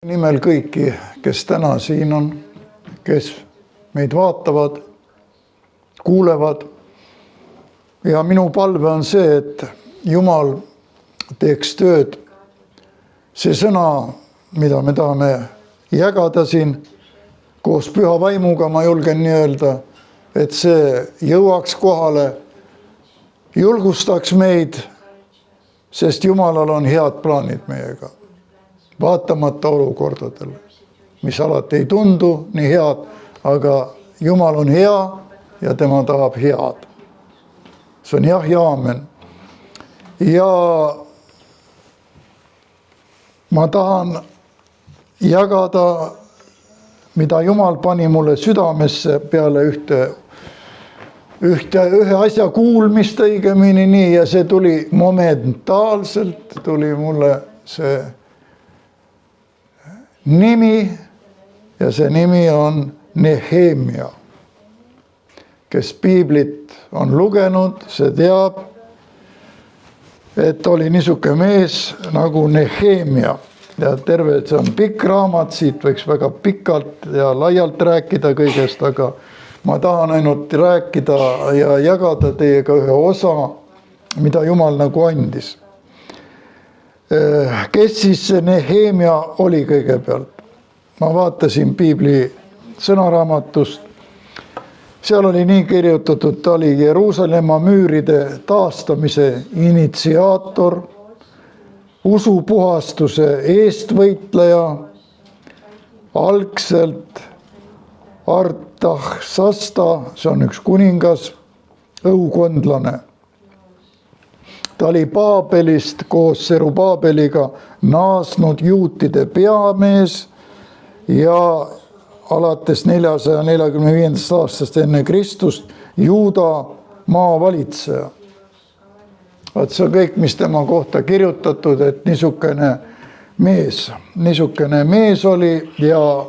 Nimel kõiki, kes täna siin on, kes meid vaatavad, kuulevad. Ja minu palve on see, et Jumal teeks tööd. See sõna, mida me tahame jagada siin koos püha vaimuga, ma julgen nii öelda, et see jõuaks kohale, julgustaks meid, sest Jumalal on head plaanid meiega. Vaatamata olukordadele, mis alati ei tundu nii head, aga Jumal on hea ja tema tahab head. See on jah ja aamen. Ja ma tahan jagada, mida Jumal pani mulle südamesse peale ühe asja kuulmist õigemini nii, ja see tuli momentaalselt, tuli mulle see nimi, ja see nimi on Nehemia. Kes piiblit on lugenud, see teab, et oli niisuke mees nagu Nehemia. Ja terve, see on pikk raamat, siit võiks väga pikalt ja laialt rääkida kõigest, aga ma tahan ainult rääkida ja jagada teiega ühe osa, mida Jumal nagu andis. Kes siis see Nehemia oli kõigepealt? Ma vaatasin piibli sõnaraamatust. Seal oli nii kirjutatud, ta oli Jeruusalemma müüride taastamise initsiaator, usupuhastuse eestvõitleja, algselt Artaxasta, see on üks kuningas, õukondlane. Ta oli Paabelist koos Serubabeliga naasnud juutide peamees ja alates 445. aastast enne Kristust Juuda maavalitseja. Vaat see on kõik, mis tema kohta kirjutatud, et niisugune mees oli, ja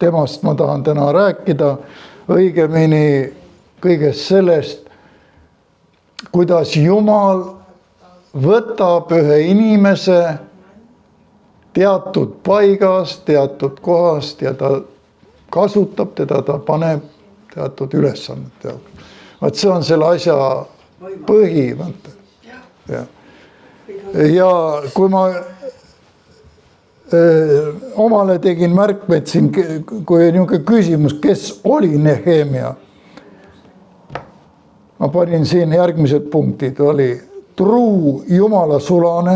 temast ma tahan täna rääkida, õigemini kõigest sellest, kuidas Jumal võtab ühe inimese teatud paigast, teatud kohast ja ta kasutab teda, ta paneb teatud ülesannet. Vaat see on selle asja põhi. Ja kui ma omale tegin märkmeid siin, kui niisugune küsimus, kes oli Nehemia? Ma panin siin järgmised punktid, oli truu Jumala sulane,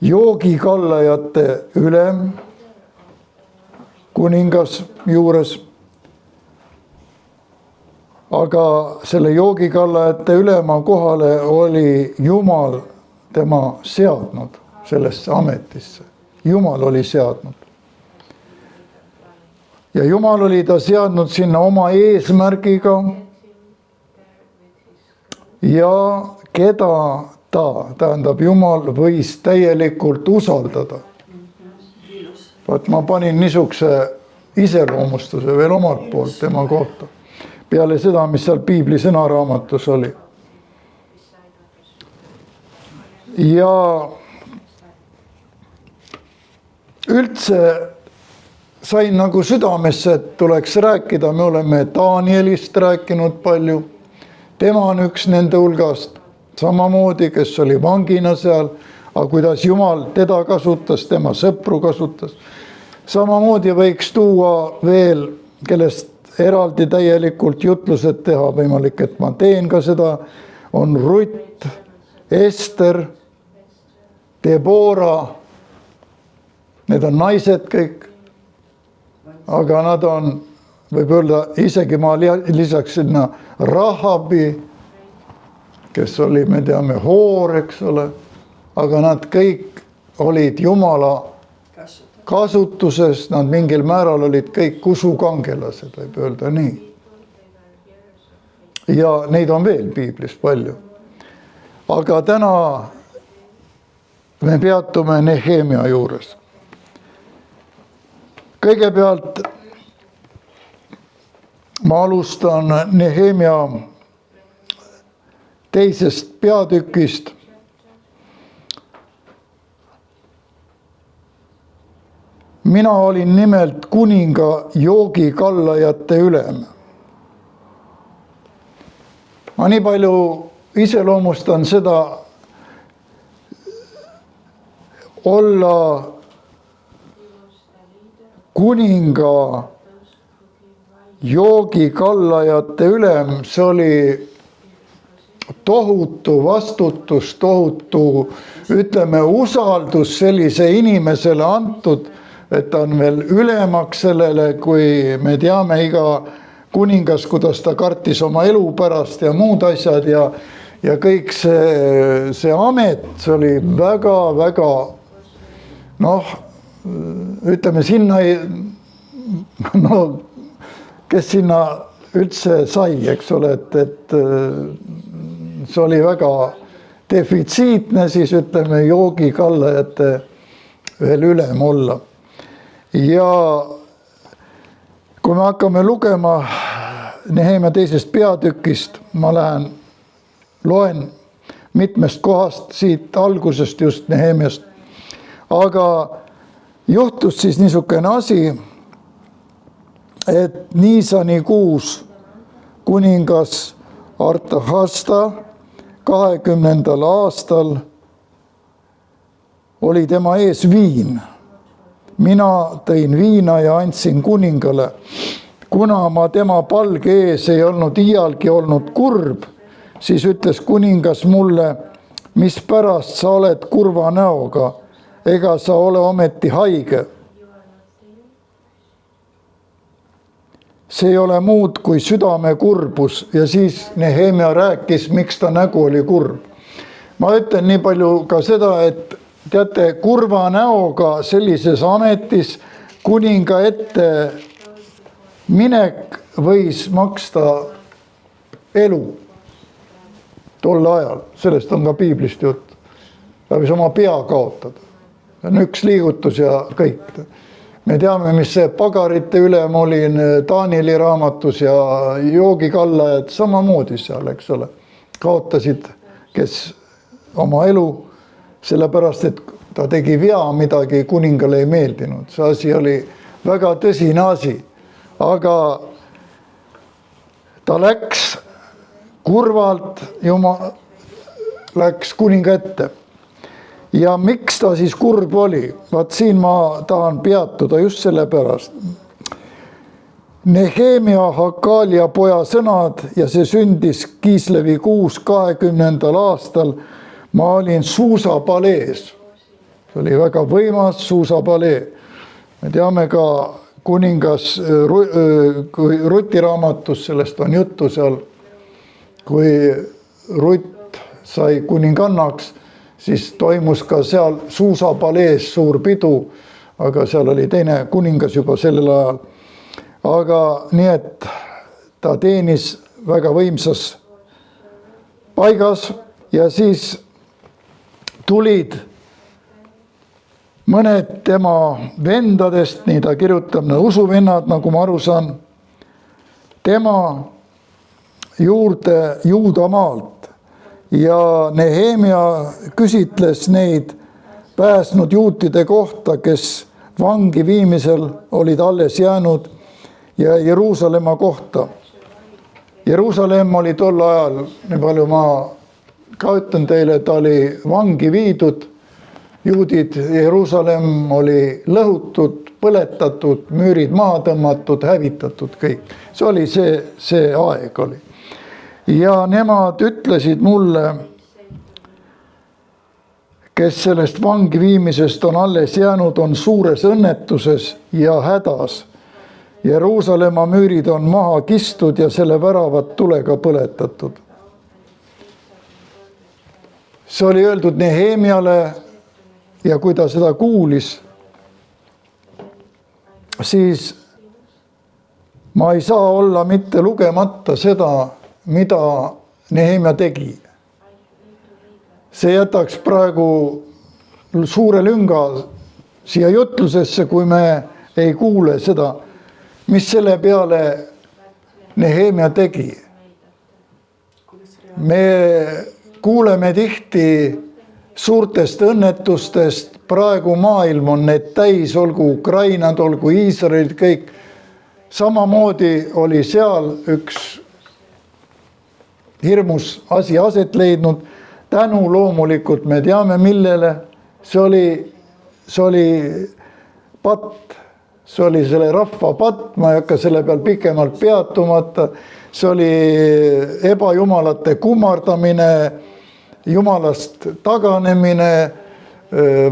joogikallajate ülem, kuningas juures, aga selle joogikallajate ülema kohale oli Jumal tema seadnud sellesse ametisse. Jumal oli seadnud. Ja Jumal oli ta seadnud sinna oma eesmärgiga, ja keda tähendab Jumal võis täielikult usaldada. Vaat ma panin niisuguse iseloomustuse veel omalt poolt tema kohta, peale seda, mis seal piibli sõnaraamatus oli. Ja üldse sain nagu südamesse, et tuleks rääkida, me oleme Danielist rääkinud palju, tema on üks nende hulgast, samamoodi, kes oli vangina seal, aga kuidas Jumal teda kasutas, tema sõpru kasutas. Samamoodi võiks tuua veel, kellest eraldi täielikult jutlused teha, võimalik, et ma teen ka seda, on Rutt, Ester, Debora, need on naised kõik, aga nad on, võib öelda, isegi ma lisaks sinna Rahabi, kes oli, me teame, hoor, eks ole, aga nad kõik olid Jumala kasutuses, nad mingil määral olid kõik usukangelased, võib öelda nii. Ja neid on veel piiblis palju. Aga täna me peatume Nehemia juures. Kõigepealt ma alustan Nehemia teisest peatükist mina olin nimelt kuninga joogikallajate ülem. Ma nii palju iseloomustan seda olla kuninga joogikallajate ülem, see oli tohutu vastutus, tohutu, ütleme, usaldus sellise inimesele antud, et ta on veel ülemaks sellele, kui me teame iga kuningas, kuidas ta kartis oma elu pärast ja muud asjad ja kõik see amet, see oli väga-väga noh, ütleme sinna kes sinna üldse sai, eks ole, et see oli väga defitsiitne, siis ütleme joogikallajate veel ülem olla. Ja kui me hakkame lugema Nehemia 2. peatükist, ma loen mitmest kohast siit algusest just Nehemiast, aga juhtus siis niisugune asi, et Niisani kuus kuningas Artahasta 20. aastal oli tema ees viin. Mina tõin viina ja andsin kuningale. Kuna ma tema palge ees ei olnud iialgi olnud kurb, siis ütles kuningas mulle, mispärast sa oled kurva näoga, ega sa ole ometi haige. See ei ole muud kui südame kurbus ja siis Nehemia rääkis, miks ta nägu oli kurb. Ma ütlen nii palju ka seda, et teate, kurva näoga sellises ametis kuninga ette minek võis maksta elu tol ajal. Sellest on ka piiblist jutt. Ta võis oma pea kaotada. See on üks liigutus ja kõik. Me teame, mis see pagarite ülem oli Taanieli raamatus ja joogikallajad samamoodi seal, eks ole. Kaotasid, kes oma elu, sellepärast, et ta tegi vea midagi, kuningale ei meeldinud. See asi oli väga tõsine asi, aga ta läks kurvalt, läks kuninga ette. Ja miks ta siis kurb oli? Vaat siin ma tahan peatuda just selle pärast. Nehemia Hakalia poja sõnad ja see sündis Kiislevi kuus 20. aastal. Ma olin suusapalees. See oli väga võimas suusapalee. Me teame ka kuningas Ruti raamatus, sellest on juttu seal, kui Rutt sai kuningannaks, siis toimus ka seal suusapalees suur pidu, aga seal oli teine kuningas juba sellel ajal. Aga nii, et ta teenis väga võimsas paigas ja siis tulid mõned tema vendadest, nii ta kirjutab, usuvennad, nagu ma aru saan, tema juurde Juudamaalt. Ja Nehemia küsitles neid pääsnud juutide kohta, kes vangi viimisel olid alles jäänud ja Jeruusalemma kohta. Jeruusalemm oli tol ajal, nii palju ma ka ütlen teile, ta oli vangi viidud. Juudid, Jeruusalemm oli lõhutud, põletatud, müürid maha tõmmatud, hävitatud kõik. See oli see aeg oli. Ja nemad ütlesid mulle, kes sellest vangi viimisest on alles jäänud, on suures õnnetuses ja hädas. Jeruusalemma müürid on maha kistud ja selle väravad tulega põletatud. See oli öeldud Nehemiale ja kui ta seda kuulis, siis ma ei saa olla mitte lugemata seda, mida Nehemia tegi. See jätaks praegu suure lünga siia jutlusesse, kui me ei kuule seda, mis selle peale Nehemia tegi. Me kuuleme tihti suurtest õnnetustest, praegu maailm on need täis, olgu Ukrainad, olgu Iisraelid, kõik. Samamoodi oli seal üks hirmus asi aset leidnud, tänu loomulikult me teame millele, see oli patt, see oli selle rahva patt, ma ei hakka selle peal pikemalt peatumata, see oli ebajumalate kummardamine, jumalast taganemine,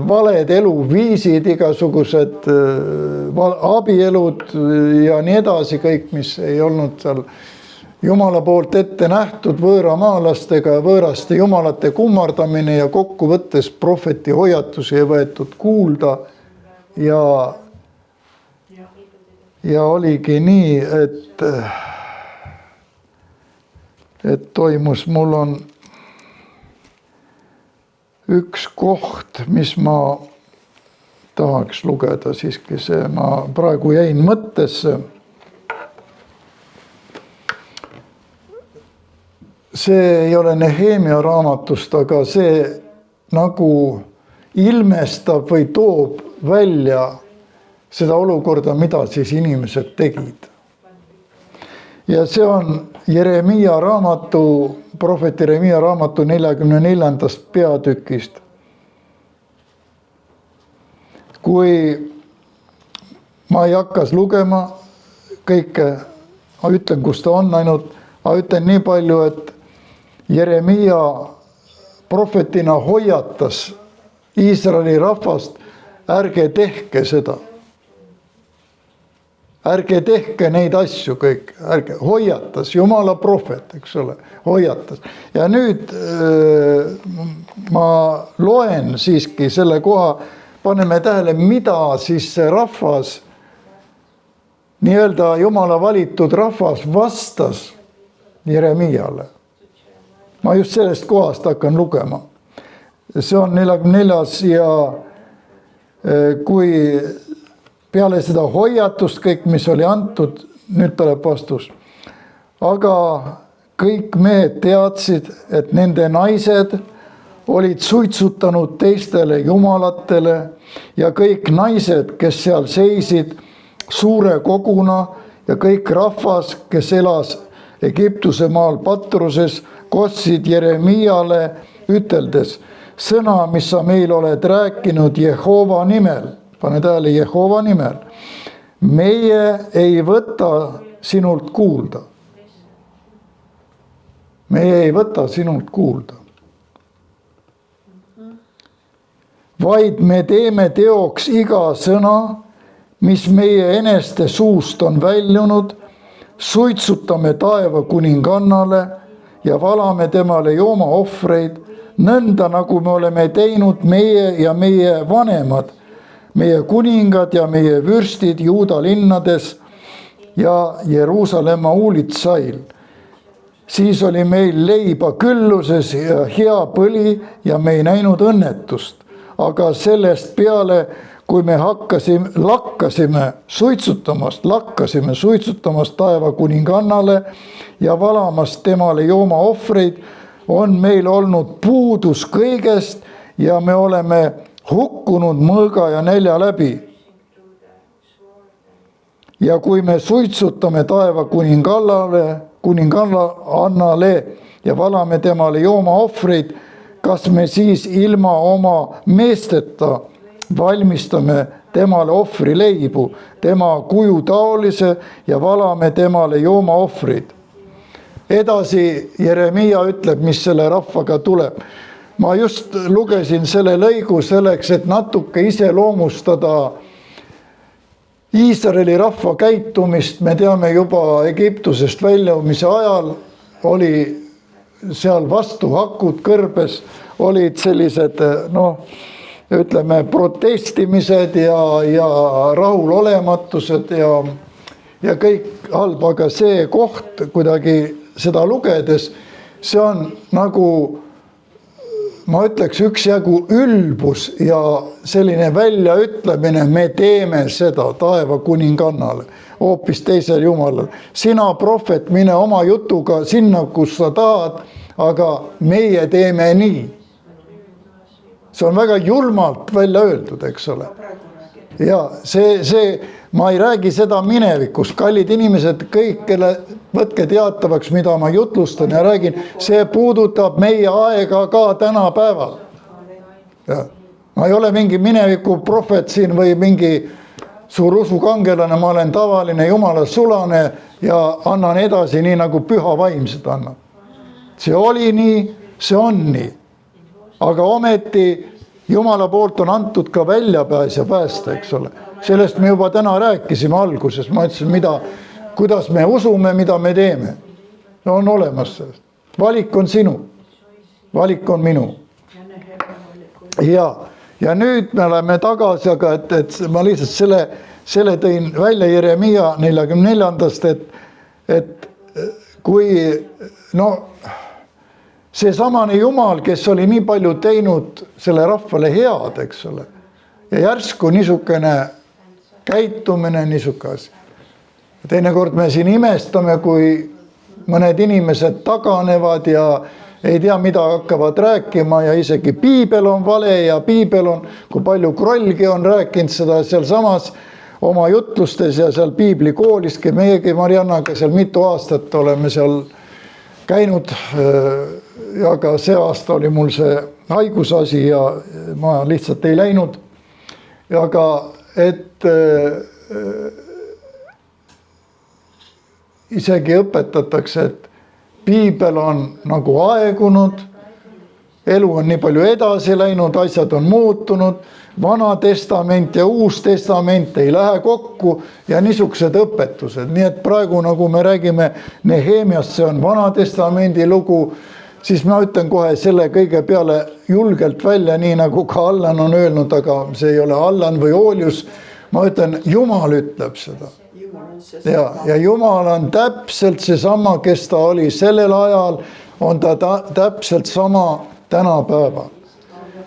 valed eluviisid, igasugused abielud ja nii edasi, kõik, mis ei olnud seal Jumala poolt ette nähtud, võõramaalastega ja võõraste jumalate kummardamine ja kokkuvõttes prohveti hoiatusi ei võetud kuulda ja oligi nii, et toimus, mul on üks koht, mis ma tahaks lugeda siiski, see ma praegu jäin mõttesse. See ei ole Nehemia raamatust, aga see nagu ilmestab või toob välja seda olukorda, mida siis inimesed tegid. Ja see on Jeremia raamatu, prohvet Jeremia raamatu 44. peatükist. Kui ma ei hakkas lugema kõike, ma ütlen, kus ta on ainult, ma ütlen nii palju, et Jeremia prohvetina hoiatas Iisraeli rahvast, ärge tehke seda. Ärge tehke neid asju kõik, ärge, hoiatas, Jumala prohvet, eks ole, hoiatas. Ja nüüd ma loen siiski selle koha, paneme tähele, mida siis see rahvas, nii-öelda Jumala valitud rahvas vastas Jeremiale. Ma just sellest kohast hakkan lugema. See on 44. ja kui peale seda hoiatust kõik, mis oli antud, nüüd tuleb vastus. Aga kõik mehed teadsid, et nende naised olid suitsutanud teistele jumalatele ja kõik naised, kes seal seisid suure koguna ja kõik rahvas, kes elas Egiptuse maal Patruses, kostsid Jeremiale üteldes, sõna, mis sa meil oled rääkinud Jehova nimel. Pane tähele, Jehova nimel. Meie ei võta sinult kuulda. Meie ei võta sinult kuulda. Vaid me teeme teoks iga sõna, mis meie eneste suust on väljunud, suitsutame taeva kuningannale ja valame temale joomaohvreid, nõnda nagu me oleme teinud meie ja meie vanemad, meie kuningad ja meie vürstid Juuda linnades ja Jeruusalemma uulitsail. Siis oli meil leiba külluses ja hea põli ja me ei näinud õnnetust. Aga sellest peale, kui me lakkasime suitsutamast taeva kuningannale ja valamast temale joomaohvreid, on meil olnud puudus kõigest ja me oleme hukkunud mõõga ja nälja läbi. Ja kui me suitsutame taeva kuningannale ja valame temale joomaohvreid, kas me siis ilma oma meesteta valmistame temale ohvrileibu, tema kuju taolise ja valame temale joomaohvrid. Edasi Jeremia ütleb, mis selle rahvaga tuleb. Ma just lugesin selle lõigu selleks, et natuke iseloomustada Iisraeli rahva käitumist. Me teame juba Egiptusest väljaumise ajal oli seal vastuhakud kõrbes, olid sellised ütleme protestimised ja rahulolematused ja kõik halb, aga see koht kuidagi seda lugedes, see on nagu, ma ütleks, üksjagu ülbus ja selline väljaütlemine, me teeme seda taeva kuningannale, hoopis teisel jumalal. Sina, prohvet, mine oma jutuga sinna, kus sa tahad, aga meie teeme nii. see on väga julmalt välja öeldud, eks ole. Ja see, ma ei räägi seda minevikus, kallid inimesed, kõik, kelle võtke teatavaks, mida ma jutlustan ja räägin, see puudutab meie aega ka tänapäeval. Ja. Ma ei ole mingi mineviku prohvet siin või mingi suur usukangelane, ma olen tavaline Jumala sulane ja annan edasi nii, nagu püha vaim seda annab. See oli nii, see on nii. Aga ometi Jumala poolt on antud ka väljapääs ja päästa, eks ole. Sellest me juba täna rääkisime alguses, ma ütlesin, kuidas me usume, mida me teeme. No on olemas sellest. Valik on sinu, valik on minu. Ja nüüd me oleme tagasi, aga et ma lihtsalt selle tõin välja Jeremia 44. Et kui see samane Jumal, kes oli nii palju teinud selle rahvale head, eks ole. Ja järsku niisugune käitumine, niisugune asi. Teinekord me siin imestame, kui mõned inimesed taganevad ja ei tea, mida hakkavad rääkima ja isegi piibel on vale ja piibel on, kui palju Krollgi on rääkinud seda seal samas oma jutlustes ja seal piiblikooliski. Meiegi Mariannaga seal mitu aastat oleme seal käinud, aga see aasta oli mul see haigusasi ja ma lihtsalt ei läinud. Aga et isegi õpetatakse, et piibel on nagu aegunud, elu on nii palju edasi läinud, asjad on muutunud, Vana testament ja Uus testament ei lähe kokku ja niisugused õpetused. Nii et praegu, nagu me räägime Nehemiast, see on Vana testamendi lugu, siis ma ütlen kohe selle kõige peale julgelt välja, nii nagu ka Allan on öelnud, aga see ei ole Allan või Oolius. Ma ütlen, Jumal ütleb seda. Ja Jumal on täpselt seesama, kes ta oli sellel ajal, on ta täpselt sama tänapäeval.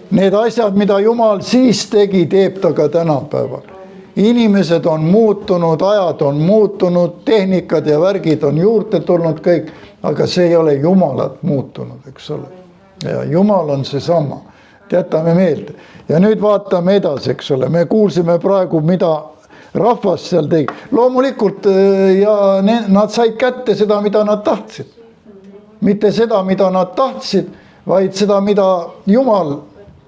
Need asjad, mida Jumal siis tegi, teeb ta ka tänapäeval. Inimesed on muutunud, ajad on muutunud, tehnikad ja värgid on juurde tulnud kõik, aga see ei ole Jumalat muutunud, eks ole. Ja Jumal on seesama. Jätame meelde. Ja nüüd vaatame edasi, eks ole. Me kuulsime praegu, mida rahvas seal tegi. Loomulikult ja nad said kätte seda, mida nad tahtsid. Mitte seda, mida nad tahtsid, vaid seda, mida Jumal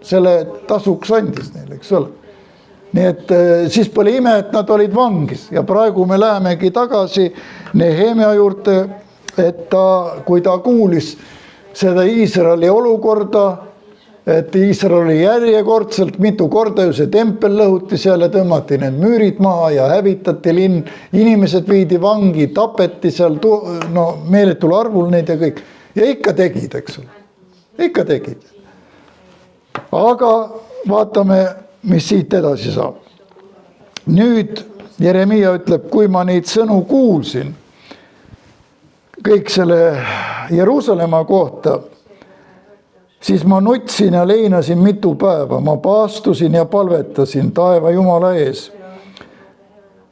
selle tasuks andis neile, eks ole. Nii et siis pole ime, et nad olid vangis ja praegu me lähemegi tagasi Nehemia juurde, et kui ta kuulis seda Iisraeli olukorda, et Iisrael oli järjekordselt mitu korda ju see tempel lõhuti seal ja tõmmati need müürid maha ja hävitati linn, inimesed viidi vangi, tapeti seal meeletul arvul neid ja kõik ja ikka tegid, eks ole, ikka tegid. Aga vaatame, mis siit edasi saab. Nüüd Jeremia ütleb, kui ma neid sõnu kuulsin, kõik selle Jeruusalemma kohta, siis ma nutsin ja leinasin mitu päeva, ma paastusin ja palvetasin taeva Jumala ees.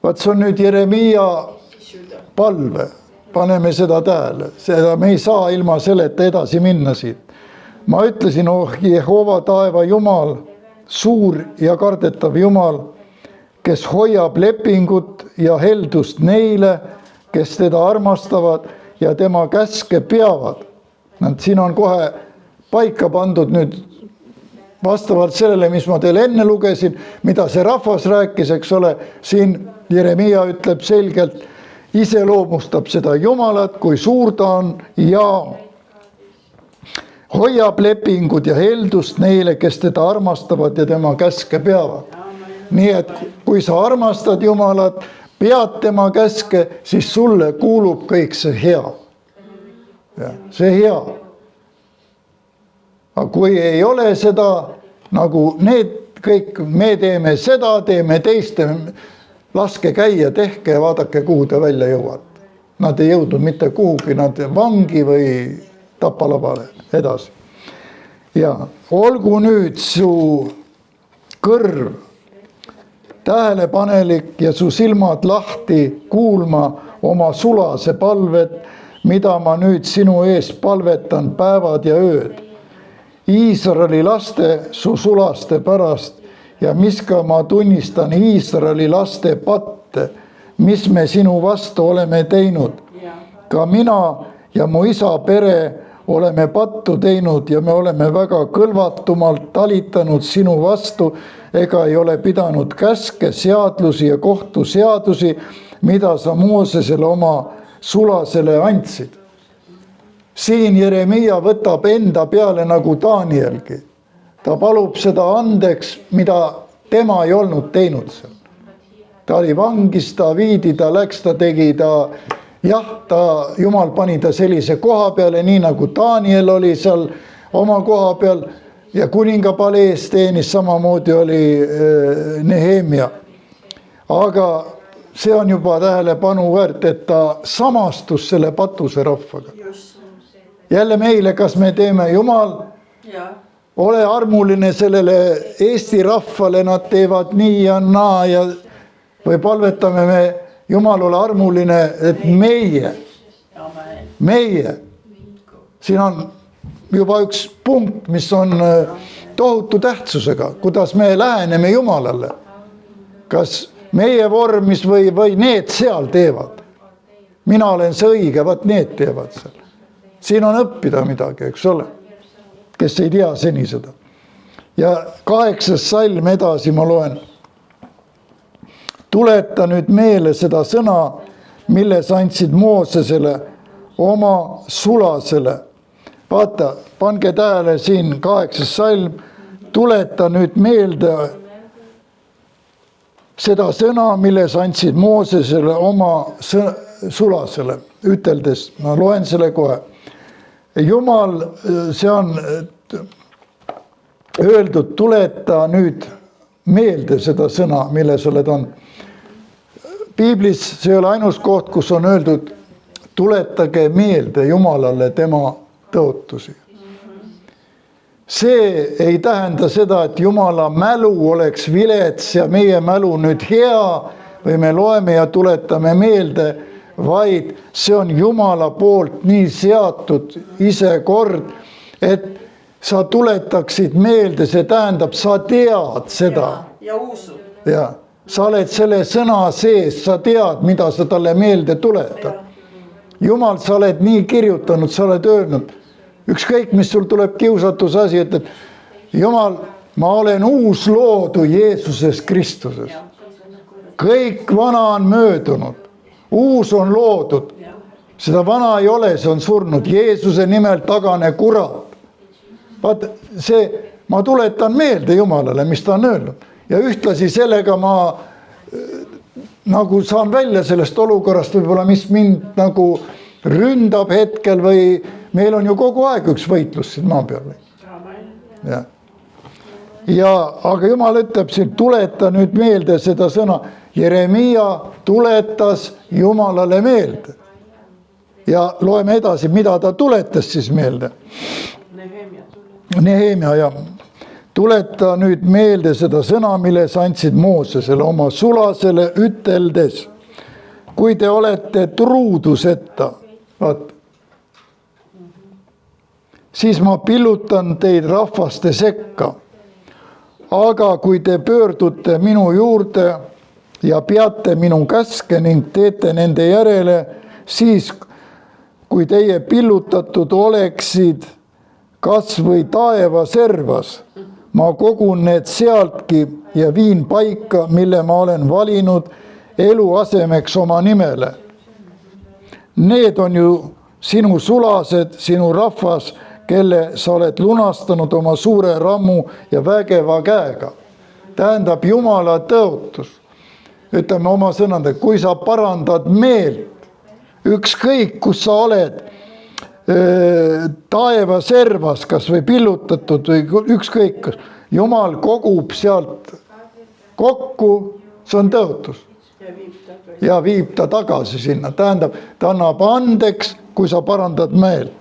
Vaat see on nüüd Jeremia palve, paneme seda tähele, seda me ei saa ilma selleta edasi minna siit. Ma ütlesin, Jehova taeva Jumal, suur ja kardetav Jumal, kes hoiab lepingut ja heldust neile, kes teda armastavad ja tema käske peavad. Siin on kohe paika pandud nüüd vastavalt sellele, mis ma teile enne lugesin, mida see rahvas rääkis, eks ole, siin Jeremia ütleb selgelt, iseloomustab seda Jumalat, kui suur ta on ja hoiab lepingud ja heldust neile, kes teda armastavad ja tema käske peavad. Nii et kui sa armastad Jumalat, pead tema käske, siis sulle kuulub kõik see hea. Ja, see hea. Aga kui ei ole seda, nagu need kõik, me teeme seda, teeme teist, laske käia, tehke ja vaadake, kuhu te välja jõuad. Nad ei jõudnud mitte kuhugi, nad vangi või tapalabale edasi. Ja olgu nüüd su kõrv tähelepanelik ja su silmad lahti kuulma oma sulase palved, mida ma nüüd sinu ees palvetan päevad ja ööd. Iisraeli laste su sulaste pärast ja miska ma tunnistan Iisraeli laste patte, mis me sinu vastu oleme teinud. Ka mina ja mu isa pere oleme pattu teinud ja me oleme väga kõlvatumalt talitanud sinu vastu ega ei ole pidanud käske, seadlusi ja kohtuseadusi, mida sa Moosesele oma sulasele andsid. Siin Jeremia võtab enda peale nagu Danielgi. Ta palub seda andeks, mida tema ei olnud teinud seal. Ta oli vangis, ta viidi, ta läks, ta tegi, Jumal pani ta sellise koha peale, nii nagu Daniel oli seal oma koha peal ja kuninga palees teenis, samamoodi oli Nehemia. Aga see on juba tähelepanu väärt, et ta samastus selle patuse rahvaga. Jälle meile, kas me teeme Jumal, ole armuline sellele Eesti rahvale, nad teevad nii ja naa ja või palvetame me, Jumal ole armuline, et meie, siin on juba üks punkt, mis on tohutu tähtsusega, kuidas me läheneme Jumalale. Kas meie vormis või need seal teevad. Mina olen see õige, vaat need teevad seal. Siin on õppida midagi, eks ole, kes ei tea seni seda. Ja 8. salm edasi ma loen. Tuleta nüüd meele seda sõna, mille sa andsid Moosesele oma sulasele. Vaata, pange tähele siin 8. salm, tuleta nüüd meelde seda sõna, mille sa andsid Moosesele oma sulasele, üteldes, ma loen selle kohe. Jumal, see on öeldud, tuleta nüüd meelde seda sõna, mille sa oled andnud. Piiblis see ei ole ainus koht, kus on öeldud, tuletage meelde Jumalale tema tõotusi. See ei tähenda seda, et Jumala mälu oleks vilets ja meie mälu nüüd hea või me loeme ja tuletame meelde, vaid see on Jumala poolt nii seatud ise kord, et sa tuletaksid meelde, see tähendab, sa tead seda. Ja usud. Ja, sa oled selle sõna sees, sa tead, mida sa talle meelde tuletad. Jumal, sa oled nii kirjutanud, sa oled öelnud, ükskõik, mis sul tuleb kiusatus asi, et Jumal, ma olen uus loodu Jeesuses Kristuses. Kõik vana on möödunud. Uus on loodud. Seda vana ei ole, see on surnud. Jeesuse nimel tagane kurat. Vaat see, ma tuletan meelde Jumalale, mis ta on öelnud. Ja ühtlasi sellega ma nagu saan välja sellest olukorrast võib-olla, mis mind nagu ründab hetkel või meil on ju kogu aeg üks võitlus siin maa peal. Aga Jumal ütleb siin, tuleta nüüd meelde seda sõna. Jeremia tuletas Jumalale meelde. Ja loeme edasi, mida ta tuletas siis meelde. Nehemia ja tuleta nüüd meelde seda sõna, mille sa andsid Moosesele oma sulasele üteldes. Kui te olete truuduseta, siis ma pillutan teid rahvaste sekka. Aga kui te pöördute minu juurde ja peate minu käske ning teete nende järele, siis kui teie pillutatud oleksid kas või taeva servas, ma kogun need sealtki ja viin paika, mille ma olen valinud eluasemeks oma nimele. Need on ju sinu sulased, sinu rahvas, kelle sa oled lunastanud oma suure rammu ja vägeva käega. Tähendab Jumala tõotus. Ütleme oma sõnade, kui sa parandad meelt, ükskõik kus sa oled, taeva servas kas või pillutatud või ükskõik, Jumal kogub sealt kokku, see on tõotus. Ja viib ta tagasi sinna, tähendab, ta annab andeks, kui sa parandad meelt.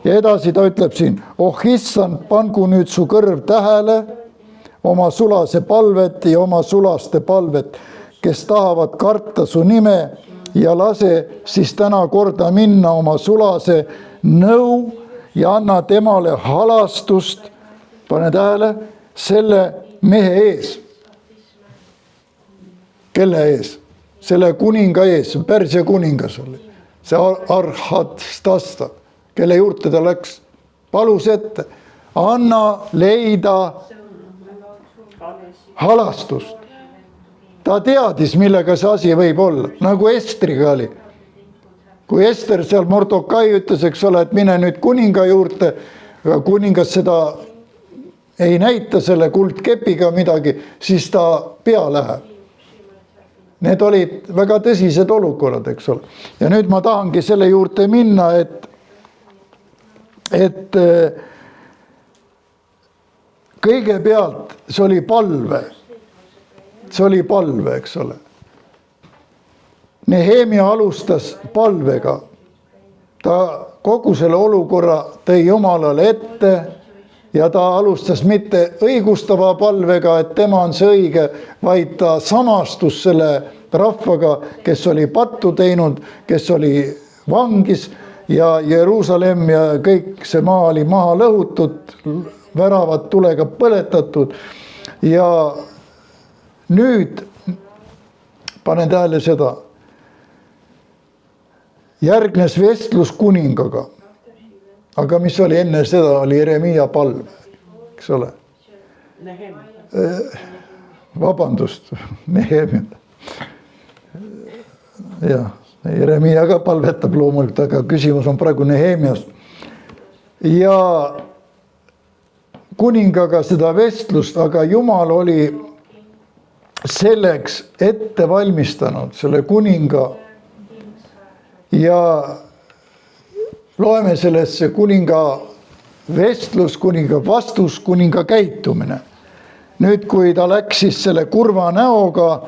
Ja edasi ta ütleb siin, oh issand, pangu nüüd su kõrv tähele oma sulase palvet ja oma sulaste palvet, kes tahavad karta su nime ja lase siis täna korda minna oma sulase nõu ja anna temale halastust pane tähele, selle mehe ees. Kelle ees? Selle kuninga ees, Pärsia kuningas oli. See Arhastasta, kelle juurde ta läks, palus ette, anna leida halastust. Ta teadis, millega see asi võib olla, nagu Estriga oli. Kui Ester seal Mordokai ütles, eks ole, et mine nüüd kuninga juurde, kuningas seda ei näita selle kuldkepiga midagi, siis ta pea läheb. Need olid väga tõsised olukorrad, eks ole. Ja nüüd ma tahangi selle juurde minna, et kõigepealt see oli palve. See oli palve, eks ole. Nehemia alustas palvega. Ta kogu selle olukorra tõi Jumalale ette ja ta alustas mitte õigustava palvega, et tema on see õige, vaid ta samastus selle rahvaga, kes oli pattu teinud, kes oli vangis ja Jeruusalemm ja kõik see maa oli maha lõhutud, väravad tulega põletatud. Ja nüüd panen tähele seda. Järgnes vestlus kuningaga. Aga mis oli enne seda, oli Jeremia palve, eks ole. Vabandust, Nehemia. Jah, Jeremia ka palvetab loomulikult, aga küsimus on praegu Nehemias. Ja kuningaga seda vestlust, aga Jumal oli selleks ette valmistanud selle kuninga ja loeme sellesse kuninga vestlus, kuninga vastus, kuninga käitumine. Nüüd, kui ta läks siis selle kurva näoga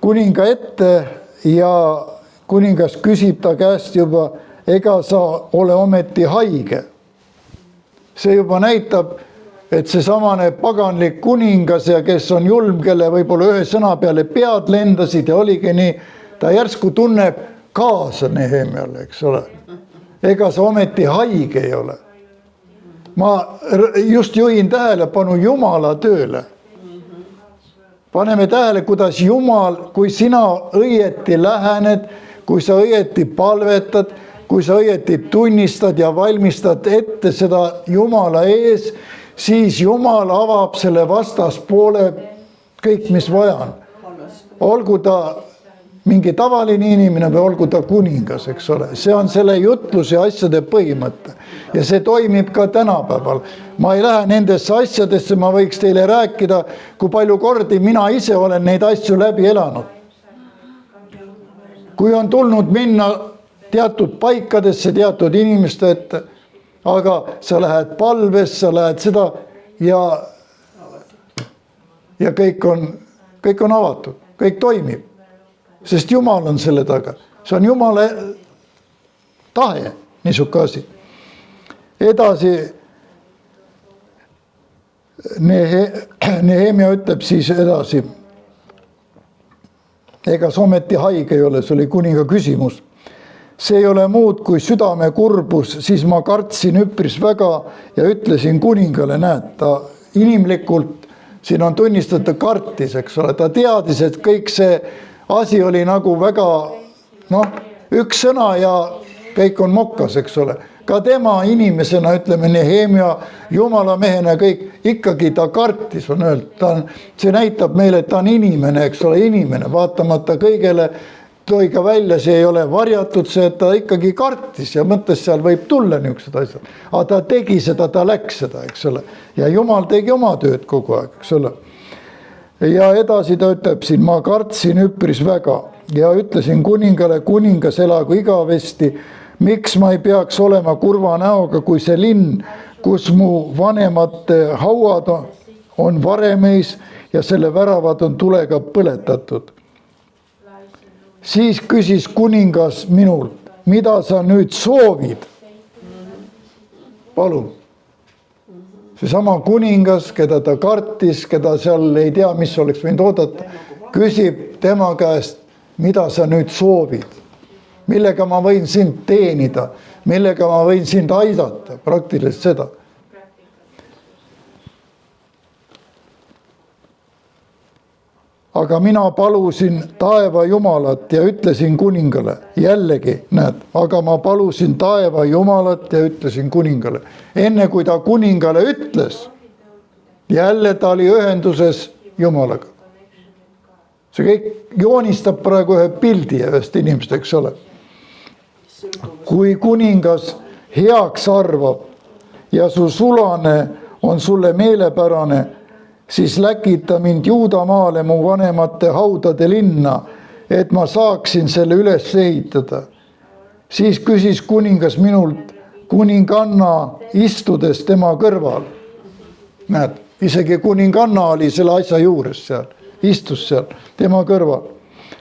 kuninga ette ja kuningas küsib ta käest juba, ega sa ole ometi haige. See juba näitab, et see samane paganlik kuningas ja kes on julm, kelle võib-olla ühe sõna peale pead lendasid ja oligi nii, ta järsku tunneb kaasa Nehemiale, eks ole. Ega sa ometi haige ei ole. Ma just juhin tähelepanu Jumala tööle. Paneme tähele, kuidas Jumal, kui sina õieti lähened, kui sa õieti palvetad, kui sa õieti tunnistad ja valmistad ette seda Jumala ees, siis Jumal avab selle vastaspoole kõik, mis vaja on. Olgu ta mingi tavaline inimene või olgu ta kuningas, eks ole. See on selle jutluse asjade põhimõte. Ja see toimib ka tänapäeval. Ma ei lähe nendesse asjadesse, ma võiks teile rääkida, kui palju kordi mina ise olen neid asju läbi elanud. Kui on tulnud minna teatud paikadesse, teatud inimeste ette, aga sa lähed palves, sa lähed seda ja kõik on avatud, kõik toimib. Sest Jumal on selle taga. See on Jumala tahe, niisuke asi. Edasi Nehemia ütleb siis edasi. Ega sa ometi haige ei ole, see oli kuninga küsimus. See ei ole muud kui südame kurbus, siis ma kartsin üpris väga ja ütlesin kuningale, näed, ta inimlikult, siin on tunnistatud kartis, eks ole, ta teadis, et kõik see asi oli nagu väga, üks sõna ja kõik on mokkas, eks ole. Ka tema inimesena, ütleme Nehemia, Jumala mehena kõik, ikkagi ta kartis on öeldud. See näitab meile, et ta on inimene, eks ole, inimene, vaatamata kõigele tõi ka välja, see ei ole varjatud, see, et ta ikkagi kartis ja mõttes seal võib tulla niisugused asjad. Aga ta tegi seda, ta läks seda, eks ole. Ja Jumal tegi oma tööd kogu aeg, eks ole. Ja edasi ta ütleb siin, ma kartsin üpris väga ja ütlesin kuningale, kuningas elagu igavesti, miks ma ei peaks olema kurva näoga, kui see linn, kus mu vanemate hauad on varemeis ja selle väravad on tulega põletatud. Siis küsis kuningas minult, mida sa nüüd soovid? Palun. Seesama kuningas, keda ta kartis, keda seal ei tea, mis oleks võinud oodata, küsib tema käest, mida sa nüüd soovid? Millega ma võin sind teenida? Millega ma võin sind aidata? Praktiliselt seda. aga mina palusin taeva Jumalat ja ütlesin kuningale, jällegi näed, aga ma palusin taeva Jumalat ja ütlesin kuningale. Enne kui ta kuningale ütles, jälle ta oli ühenduses Jumalaga. See kõik joonistab praegu ühe pildi ühest inimest, eks ole. Kui kuningas heaks arvab ja su sulane on sulle meelepärane, siis läkita mind Juudamaale mu vanemate haudade linna, et ma saaksin selle üles ehitada. Siis küsis kuningas minult kuninganna istudes tema kõrval. Näed, isegi kuninganna oli selle asja juures seal, istus seal tema kõrval.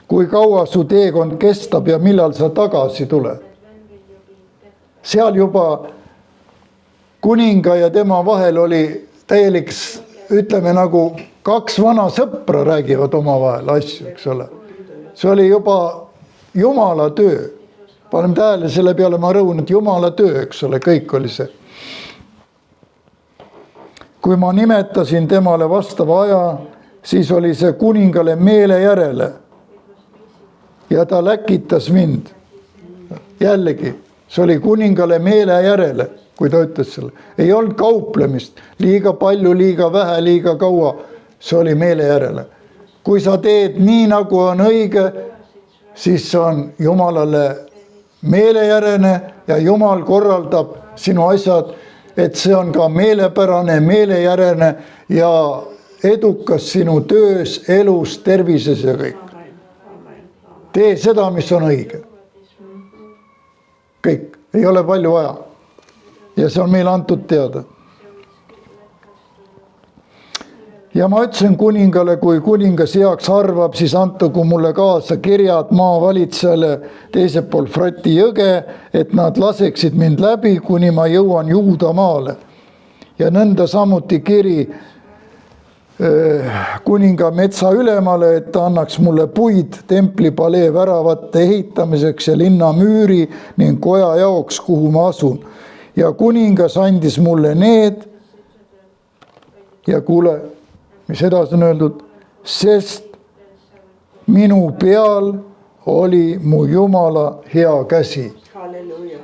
Kui kaua su teekond kestab ja millal sa tagasi tuled? Seal juba kuninga ja tema vahel oli täielik, ütleme nagu kaks vana sõpra räägivad omavahel asju, eks ole. See oli juba Jumala töö. Paneme tähele, selle peale ma rõhun, et Jumala töö, eks ole, kõik oli see. Kui ma nimetasin temale vastava aja, siis oli see kuningale meele järele ja ta läkitas mind. Jällegi, see oli kuningale meele järele, kui ta ütles selle. Ei olnud kauplemist, liiga palju, liiga vähe, liiga kaua, see oli meele järele. Kui sa teed nii, nagu on õige, siis see on Jumalale meelejärene ja Jumal korraldab sinu asjad, et see on ka meelepärane, meelejärene ja edukas sinu töös, elus, tervises ja kõik. Tee seda, mis on õige. Kõik, ei ole palju vaja. Ja see on meile antud teada. Ja ma ütlesin kuningale, kui kuningas heaks arvab, siis antagu mulle kaasa kirjad maavalitsejale teisel pool Frati jõge, et nad laseksid mind läbi, kuni ma jõuan Juudamaale. Ja nõnda samuti kiri kuninga metsa ülemale, et ta annaks mulle puid templipalee väravate ehitamiseks ja linna müüri ning koja jaoks, kuhu ma asun. Ja kuningas andis mulle need ja kuule, mis edasi on öeldud, sest minu peal oli mu Jumala hea käsi. Halleluja.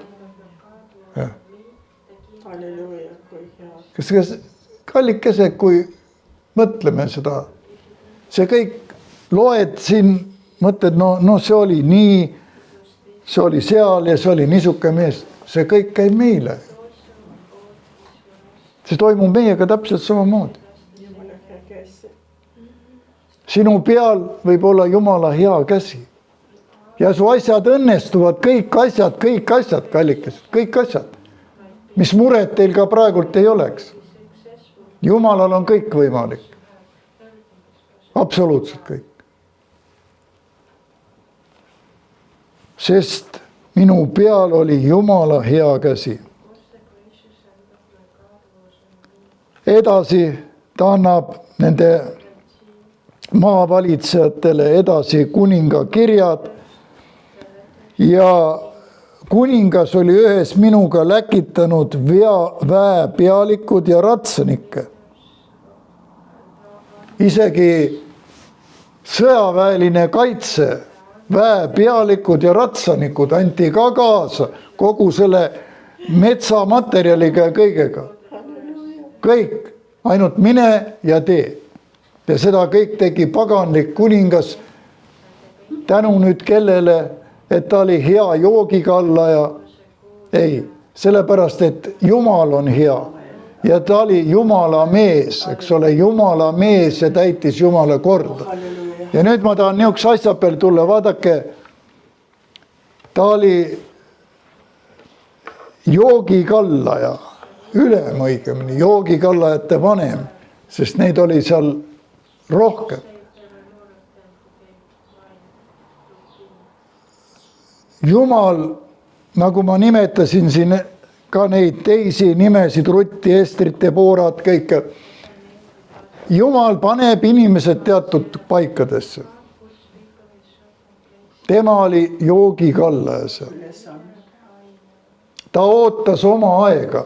Halleluja, kui hea. Kas kallikese, kui mõtleme seda, see kõik loed siin, mõtled, no see oli nii, see oli seal ja see oli niisuke mees, see kõik käib meile. See toimub meiega täpselt samamoodi. Sinu peal võib olla Jumala hea käsi. Ja su asjad õnnestuvad, kõik asjad, kallikesed, kõik asjad. Mis mured teil ka praegult ei oleks. Jumalal on kõik võimalik. Absoluutselt kõik. Sest minu peal oli Jumala hea käsi. Edasi ta annab nende maavalitsejatele edasi kuninga kirjad ja kuningas oli ühes minuga läkitanud väepealikud ja ratsanikke. Isegi sõjaväeline kaitse, väepealikud ja ratsanikud anti ka kaasa kogu selle metsamaterjaliga ja kõigega. Kõik, ainult mine ja tee. Ja seda kõik tegi paganlik kuningas tänu nüüd kellele, et ta oli hea joogikallaja. Ei, sellepärast, et Jumal on hea. Ja ta oli Jumala mees, eks ole, Jumala mees ja täitis Jumala korda. Ja nüüd ma tahan niisuguse asja peal tulla, vaadake, ta oli joogikallaja, ülem õigemini, joogikallajate vanem, sest neid oli seal rohkem. Jumal, nagu ma nimetasin siin ka neid teisi nimesid, Rutti, Estrit, Deborat, kõike. Jumal paneb inimesed teatud paikadesse. Tema oli joogikallaja seal. Ta ootas oma aega.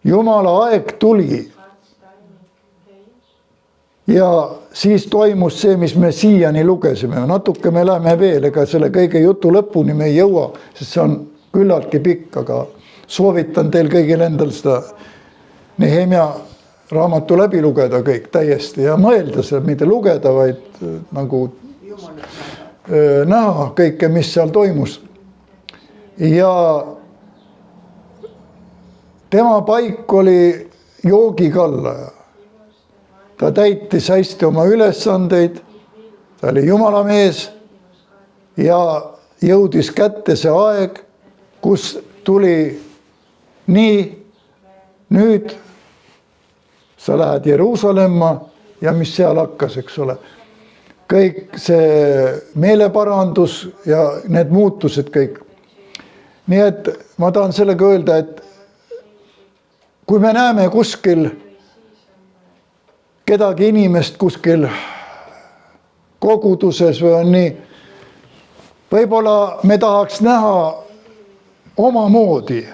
Jumala aeg tuli. Ja siis toimus see, mis me siiani lugesime. Natuke me läheme veel, ega selle kõige jutu lõpuni me ei jõua, sest see on küllaltki pikk, aga soovitan teil kõigil endal seda Nehemia raamatu läbi lugeda kõik täiesti ja mõelda seda, mitte lugeda, vaid nagu näha kõike, mis seal toimus. Ja tema paik oli joogikallaja. Ta täitis hästi oma ülesandeid, ta oli Jumala mees ja jõudis kätte see aeg, kus tuli nii, nüüd sa lähed Jeruusalemma ja mis seal hakkas, eks ole. Kõik see meeleparandus ja need muutused kõik. Nii et ma tahan sellega öelda, et kui me näeme kuskil kedagi inimest kuskil koguduses või on nii, võib-olla me tahaks näha omamoodi.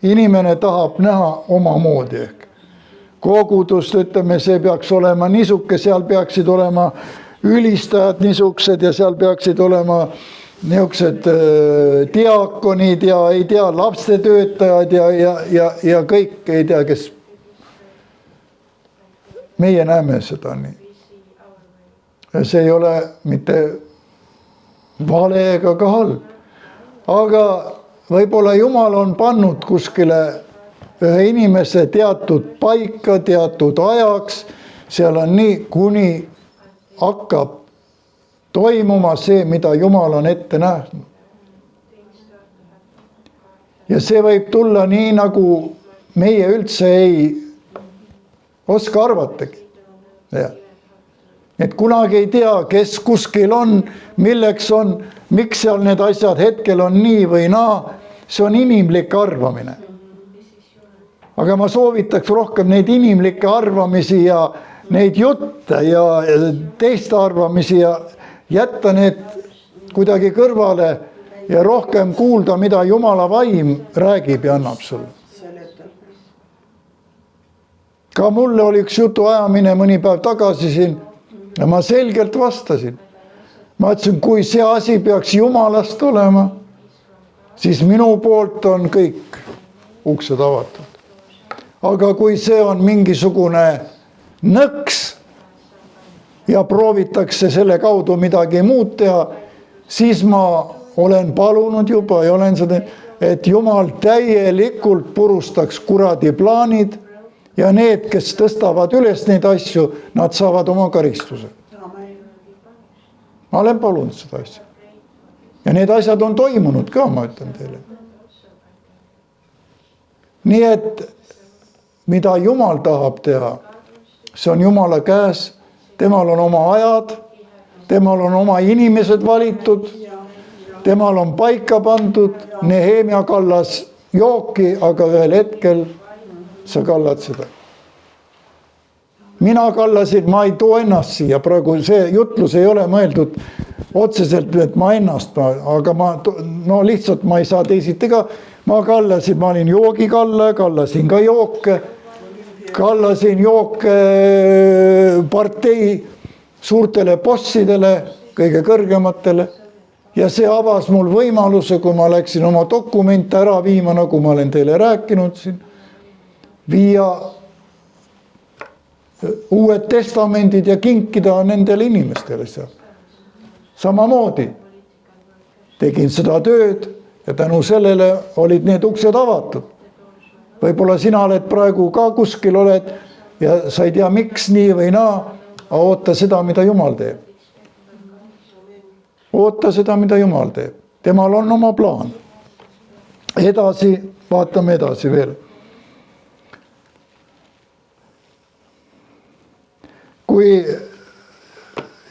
Inimene tahab näha omamoodi ehk. Kogudust, ütleme, see peaks olema niisuke, seal peaksid olema ülistajad niisugused ja seal peaksid olema niisugused diaakonid ja ei tea, lapsetöötajad ja kõik ei tea, kes. Meie näeme seda nii. Ja see ei ole mitte vale ega ka halb. Aga võib-olla Jumal on pannud kuskile ühe inimese teatud paika, teatud ajaks. Seal on nii, kuni hakkab toimuma see, mida Jumal on ette nähnud. Ja see võib tulla nii, nagu meie üldse ei oska arvatagi. Ja. Et kunagi ei tea, kes kuskil on, milleks on, miks seal need asjad hetkel on nii või naa. See on inimlik arvamine. Aga ma soovitaks rohkem neid inimlikke arvamisi ja neid jutte ja teiste arvamisi ja jätta need kuidagi kõrvale ja rohkem kuulda, mida Jumala vaim räägib ja annab sulle. Ka mulle oli üks jutu ajamine mõni päev tagasi siin ja ma selgelt vastasin. Ma ütlesin, kui see asi peaks Jumalast olema, siis minu poolt on kõik uksed avatud. Aga kui see on mingisugune nõks ja proovitakse selle kaudu midagi muud teha, siis ma olen palunud juba ja olen seda, et Jumal täielikult purustaks kuradi plaanid ja need, kes tõstavad üles neid asju, nad saavad oma karistuse. Ma olen palunud seda asja. Ja need asjad on toimunud ka, ma ütlen teile. Nii et mida Jumal tahab teha, see on Jumala käes, temal on oma ajad, temal on oma inimesed valitud, temal on paika pandud, Nehemia kallas jooki, aga ühel hetkel sa kallad seda. Mina kallasin, ma ei too ennast siia, praegu see jutlus ei ole mõeldud otseselt, et ma ennast, aga lihtsalt ma ei saa teisiti ka. Ma kallasin, ma olin joogikallaja, kallasin ka jooke, kallasin jooke partei suurtele bossidele, kõige kõrgematele ja see avas mul võimaluse, kui ma läksin oma dokumente ära viima, nagu ma olen teile rääkinud siin, viia uued testamendid ja kinkida nendele inimestele seal. Samamoodi tegin seda tööd ja tänu sellele olid need uksed avatud. Võib-olla sina oled praegu ka kuskil oled ja sa ei tea, miks nii või naa, aga oota seda, mida Jumal teeb. Oota seda, mida Jumal teeb. Temal on oma plaan. Edasi, vaatame edasi veel. Kui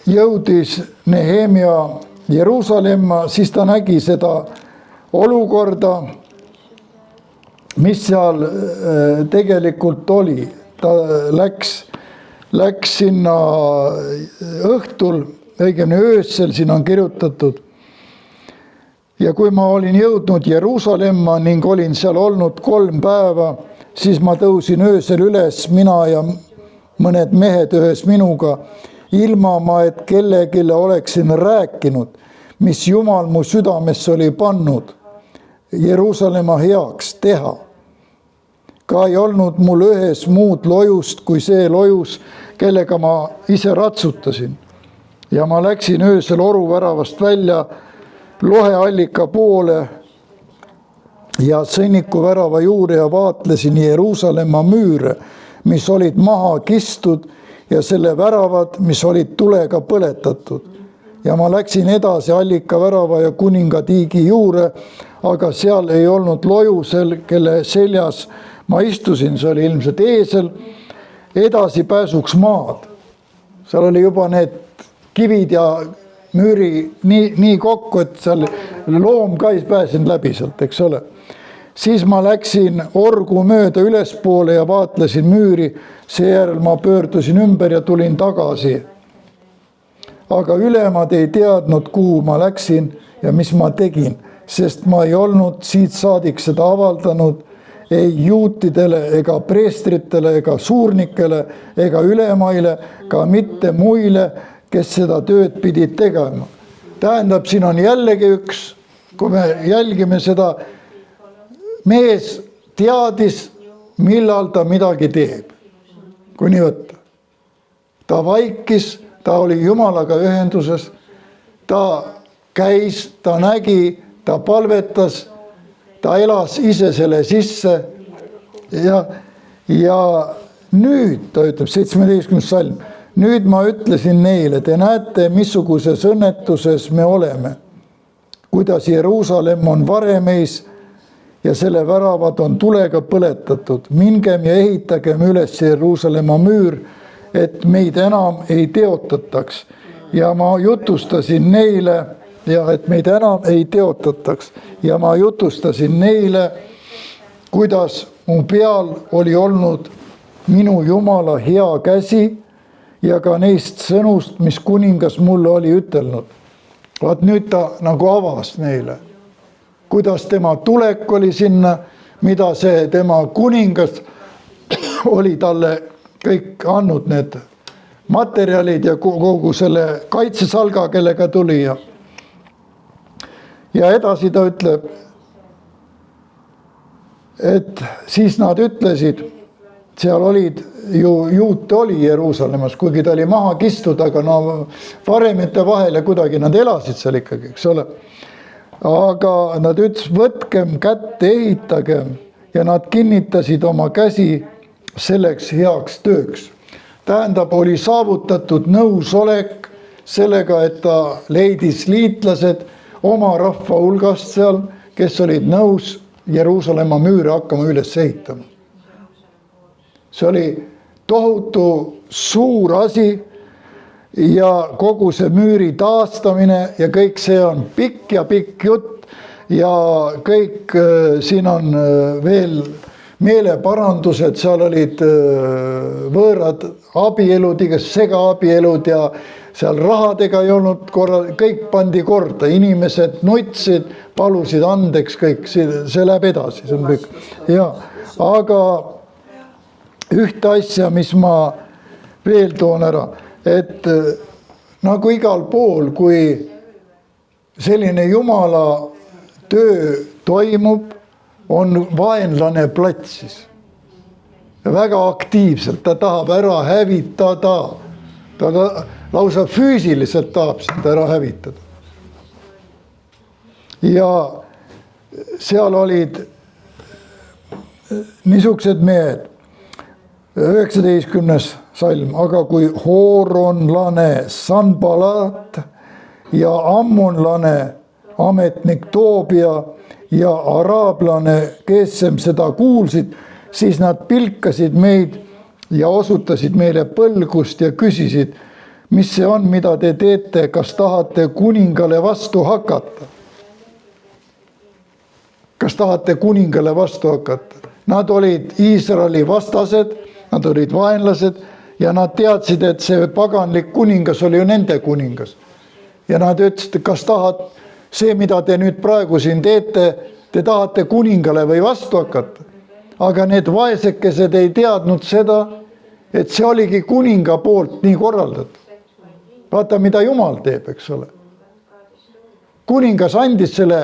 jõudis Nehemia Jeruusalemma, siis ta nägi seda olukorda, mis seal tegelikult oli. Ta läks sinna õhtul, õigemini öösel, siin on kirjutatud. Ja kui ma olin jõudnud Jeruusalemma ning olin seal olnud 3 päeva, siis ma tõusin öösel üles, mina ja mõned mehed ühes minuga, ilma ma, et kellegile oleksin rääkinud, mis Jumal mu südamesse oli pannud Jeruusalemma heaks teha. Ka ei olnud mul ühes muud lojust kui see lojus, kellega ma ise ratsutasin. Ja ma läksin öösel oruväravast välja loheallika poole ja sõnniku värava juurde ja vaatlesin Jeruusalemma müüre, mis olid maha kistud ja selle väravad, mis olid tulega põletatud. Ja ma läksin edasi allika värava ja kuningatiigi juurde, aga seal ei olnud lojusel, kelle seljas ma istusin, see oli ilmselt eesel, edasi pääsuks maad. Seal oli juba need kivid ja müüri nii kokku, et seal loom ka ei pääsenud läbi sealt, eks ole. Siis ma läksin orgu mööda ülespoole ja vaatlesin müüri, seejärel ma pöördusin ümber ja tulin tagasi. Aga ülemad ei teadnud, kuhu ma läksin ja mis ma tegin, sest ma ei olnud siit saadik seda avaldanud ei juutidele ega preestritele ega suurnikele ega ülemaile, ka mitte muile, kes seda tööd pidid tegema. Tähendab, siin on jällegi üks, kui me jälgime seda, mees teadis, millal ta midagi teeb, kui nii võtta. Ta vaikis, ta oli Jumalaga ühenduses, ta käis, ta nägi, ta palvetas, ta elas ise selle sisse ja nüüd, ta ütleb 17. salm, nüüd ma ütlesin neile, te näete, missuguses õnnetuses me oleme, kuidas Jeruusalemm on varemeis ja selle väravad on tulega põletatud. Mingem ja ehitagem üles Jeruusalemma müür, et meid enam ei teotataks. Ja ma jutustasin neile, ja et meid enam ei teotataks. Ja ma jutustasin neile, kuidas mu peal oli olnud minu Jumala hea käsi ja ka neist sõnust, mis kuningas mulle oli ütelnud. Vaat nüüd ta nagu avas neile, kuidas tema tulek oli sinna, mida see tema kuningas oli talle kõik andnud need materjalid ja kogu selle kaitsesalga, kellega tuli. Ja edasi ta ütleb, et siis nad ütlesid, seal olid ju juute oli Jeruusalemmas, kuigi ta oli maha kistud, aga no varemete vahel ja kuidagi nad elasid seal ikkagi, eks ole. Aga nad ütles, võtkem kätte, ehitagem ja nad kinnitasid oma käsi selleks heaks tööks. Tähendab, oli saavutatud nõusolek sellega, et ta leidis liitlased oma rahva hulgast seal, kes olid nõus Jeruusalemma müüre hakkama üles ehitama. See oli tohutu suur asi ja kogu see müüri taastamine ja kõik see on pikk ja pikk jutt ja kõik siin on veel meeleparandused, seal olid võõrad abielud, igas segaabielud ja seal rahadega ei olnud korral, kõik pandi korda, inimesed nutsid, palusid andeks kõik, see läheb edasi, see on kõik. Ja, aga ühte asja, mis ma veel toon ära, et nagu igal pool, kui selline Jumala töö toimub, on vaenlane platsis. Väga aktiivselt, ta tahab ära hävitada. Ta lausa füüsiliselt tahab seda ära hävitada. Ja seal olid niisugused mehed, 19. salm, aga kui hooronlane Sanbalat ja ammonlane ametnik Toobia ja araablane Gesem seda kuulsid, siis nad pilkasid meid ja osutasid meile põlgust ja küsisid, mis see on, mida te teete, kas tahate kuningale vastu hakata? Kas tahate kuningale vastu hakata? Nad olid Iisraeli vastased, nad olid vaenlased ja nad teadsid, et see paganlik kuningas oli ju nende kuningas. Ja nad ütlesid, kas tahad see, mida te nüüd praegu siin teete, te tahate kuningale või vastu hakata. Aga need vaesekesed ei teadnud seda, et see oligi kuninga poolt nii korraldatud. Vaata, mida Jumal teeb, eks ole. Kuningas andis selle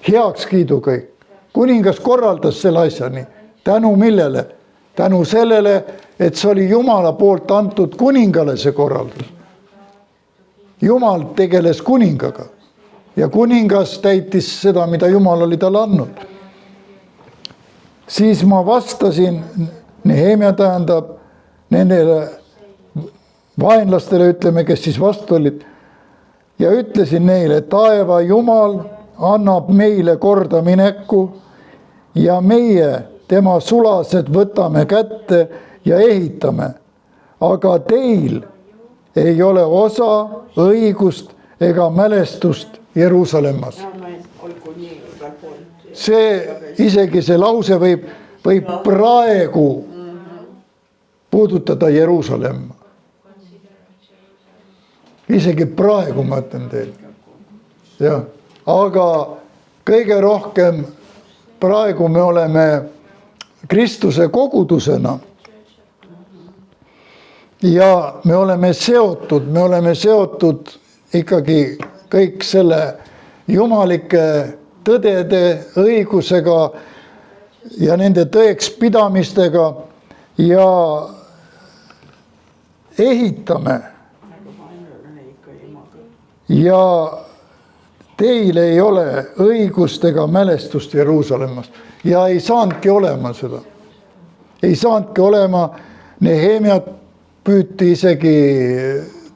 heakskiidu kõik. Kuningas korraldas selle asja nii. Tänu millele? Tänu sellele, et see oli Jumala poolt antud kuningale see korraldus. Jumal tegeles kuningaga ja kuningas täitis seda, mida Jumal oli talle andnud. Siis ma vastasin, Nehemia tähendab nendele vaenlastele, ütleme, kes siis vastu olid, ja ütlesin neile, et taeva Jumal annab meile korda mineku ja meie, tema sulased, võtame kätte ja ehitame. Aga teil ei ole osa, õigust ega mälestust Jeruusalemmas. Amen. Olgu nii igal pool. See, isegi see lause võib praegu puudutada Jeruusalemma. Isegi praegu ma ütlen teile. Ja, aga kõige rohkem praegu me oleme Kristuse kogudusena ja me oleme seotud ikkagi kõik selle jumalike tõdede õigusega ja nende tõekspidamistega ja ehitame. Ja teil ei ole õigust ega mälestust Jeruusalemmas. Ja ei saanudki olema seda. Ei saanudki olema. Nehemiat püüti isegi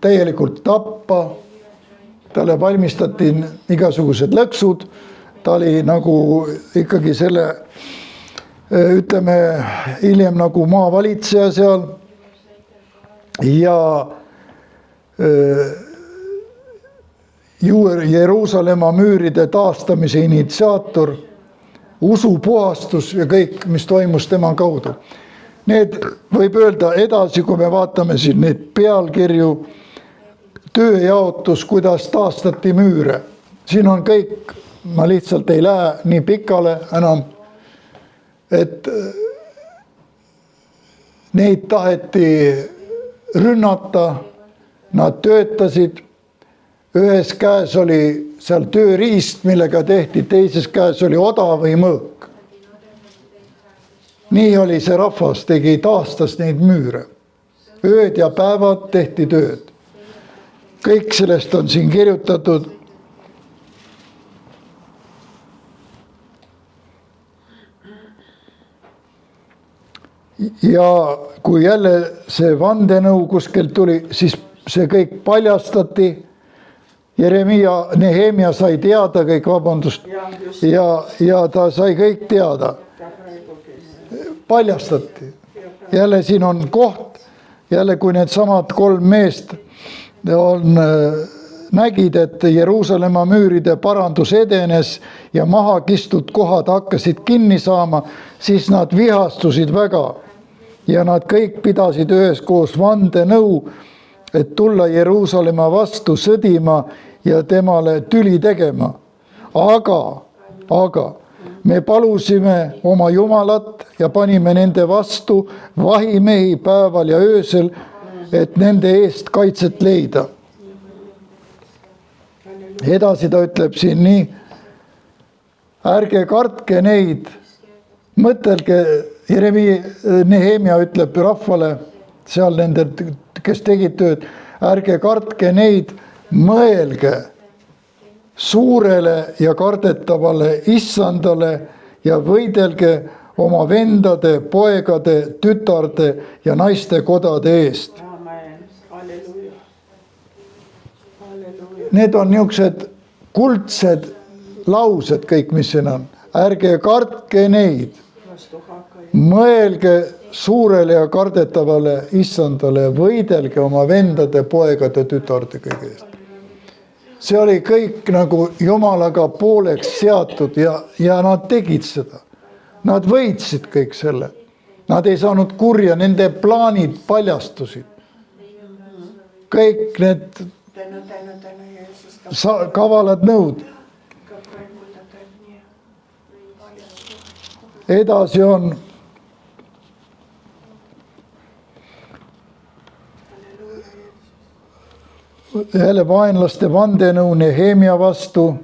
täielikult tappa. Talle valmistati igasugused lõksud. Ta oli nagu ikkagi selle, ütleme, hiljem nagu maavalitseja seal. Ja Jeruusalemma müüride taastamise initsiaator, usupuhastus ja kõik, mis toimus tema kaudu. Need võib öelda edasi, kui me vaatame siin neid pealkirju, tööjaotus, kuidas taastati müüre. Siin on kõik, ma lihtsalt ei lähe nii pikale enam, et neid taheti rünnata, nad töötasid. Ühes käes oli seal tööriist, millega tehti, teises käes oli oda või mõõk. Nii oli see rahvas, taastas neid müüre. Ööd ja päevad tehti tööd. Kõik sellest on siin kirjutatud. Ja kui jälle see vandenõu kuskilt tuli, siis see kõik paljastati. Nehemia sai teada kõik, vabandust, ja ta sai kõik teada. Paljastati. Jälle siin on koht, jälle kui need samad 3 meest nägid, et Jeruusalemma müüride parandus edenes ja maha kistud kohad hakkasid kinni saama, siis nad vihastusid väga. Ja nad kõik pidasid üheskoos vandenõu, et tulla Jeruusalemma vastu sõdima ja temale tüli tegema. Aga me palusime oma Jumalat ja panime nende vastu vahimehi päeval ja öösel, et nende eest kaitset leida. Edasi ta ütleb siin nii, ärge kartke neid, mõtelge, Nehemia ütleb rahvale, seal nende, kes tegid tööd, ärge kartke neid, mõelge suurele ja kardetavale issandale ja võidelge oma vendade, poegade, tütarde ja naiste kodade eest. Need on niisugused kuldsed laused kõik, mis siin on. Ärge kartke neid, mõelge suurele ja kardetavale issandale, võidelge oma vendade, poegade, tütarde kõige eest. See oli kõik nagu Jumalaga pooleks seatud ja nad tegid seda. Nad võitsid kõik selle. Nad ei saanud kurja, nende plaanid paljastusid. Kõik need kavalad nõud. Edasi on jälle vaenlaste vandenõu Nehemia vastu.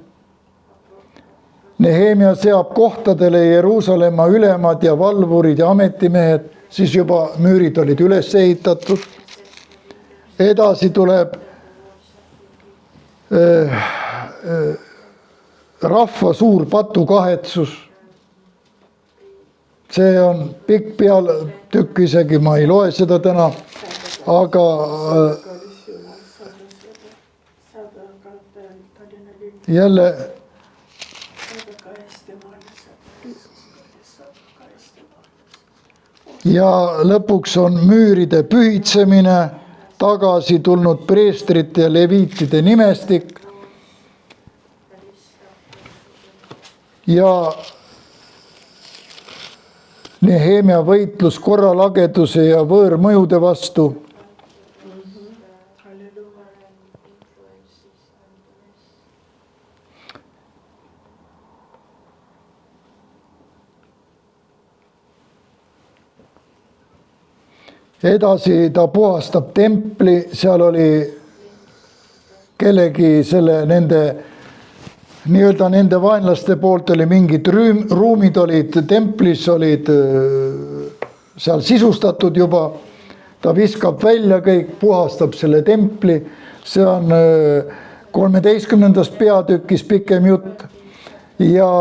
Nehemia seab kohtadele Jeruusalemma ülemad ja valvurid ja ametimehed, siis juba müürid olid üles ehitatud. Edasi tuleb rahva suur patukahetsus. See on pikk peatükk, isegi ma ei loe seda täna, aga jälle ja lõpuks on müüride pühitsemine, tagasi tulnud preestrite ja leviitide nimestik ja Nehemia võitlus korralageduse ja võõrmõjude vastu. Edasi ta puhastab templi, seal oli kellegi nende vaenlaste poolt oli mingid ruumid olid templis, olid seal sisustatud juba. Ta viskab välja kõik, puhastab selle templi. See on 13. peatükis pikem jutt. Ja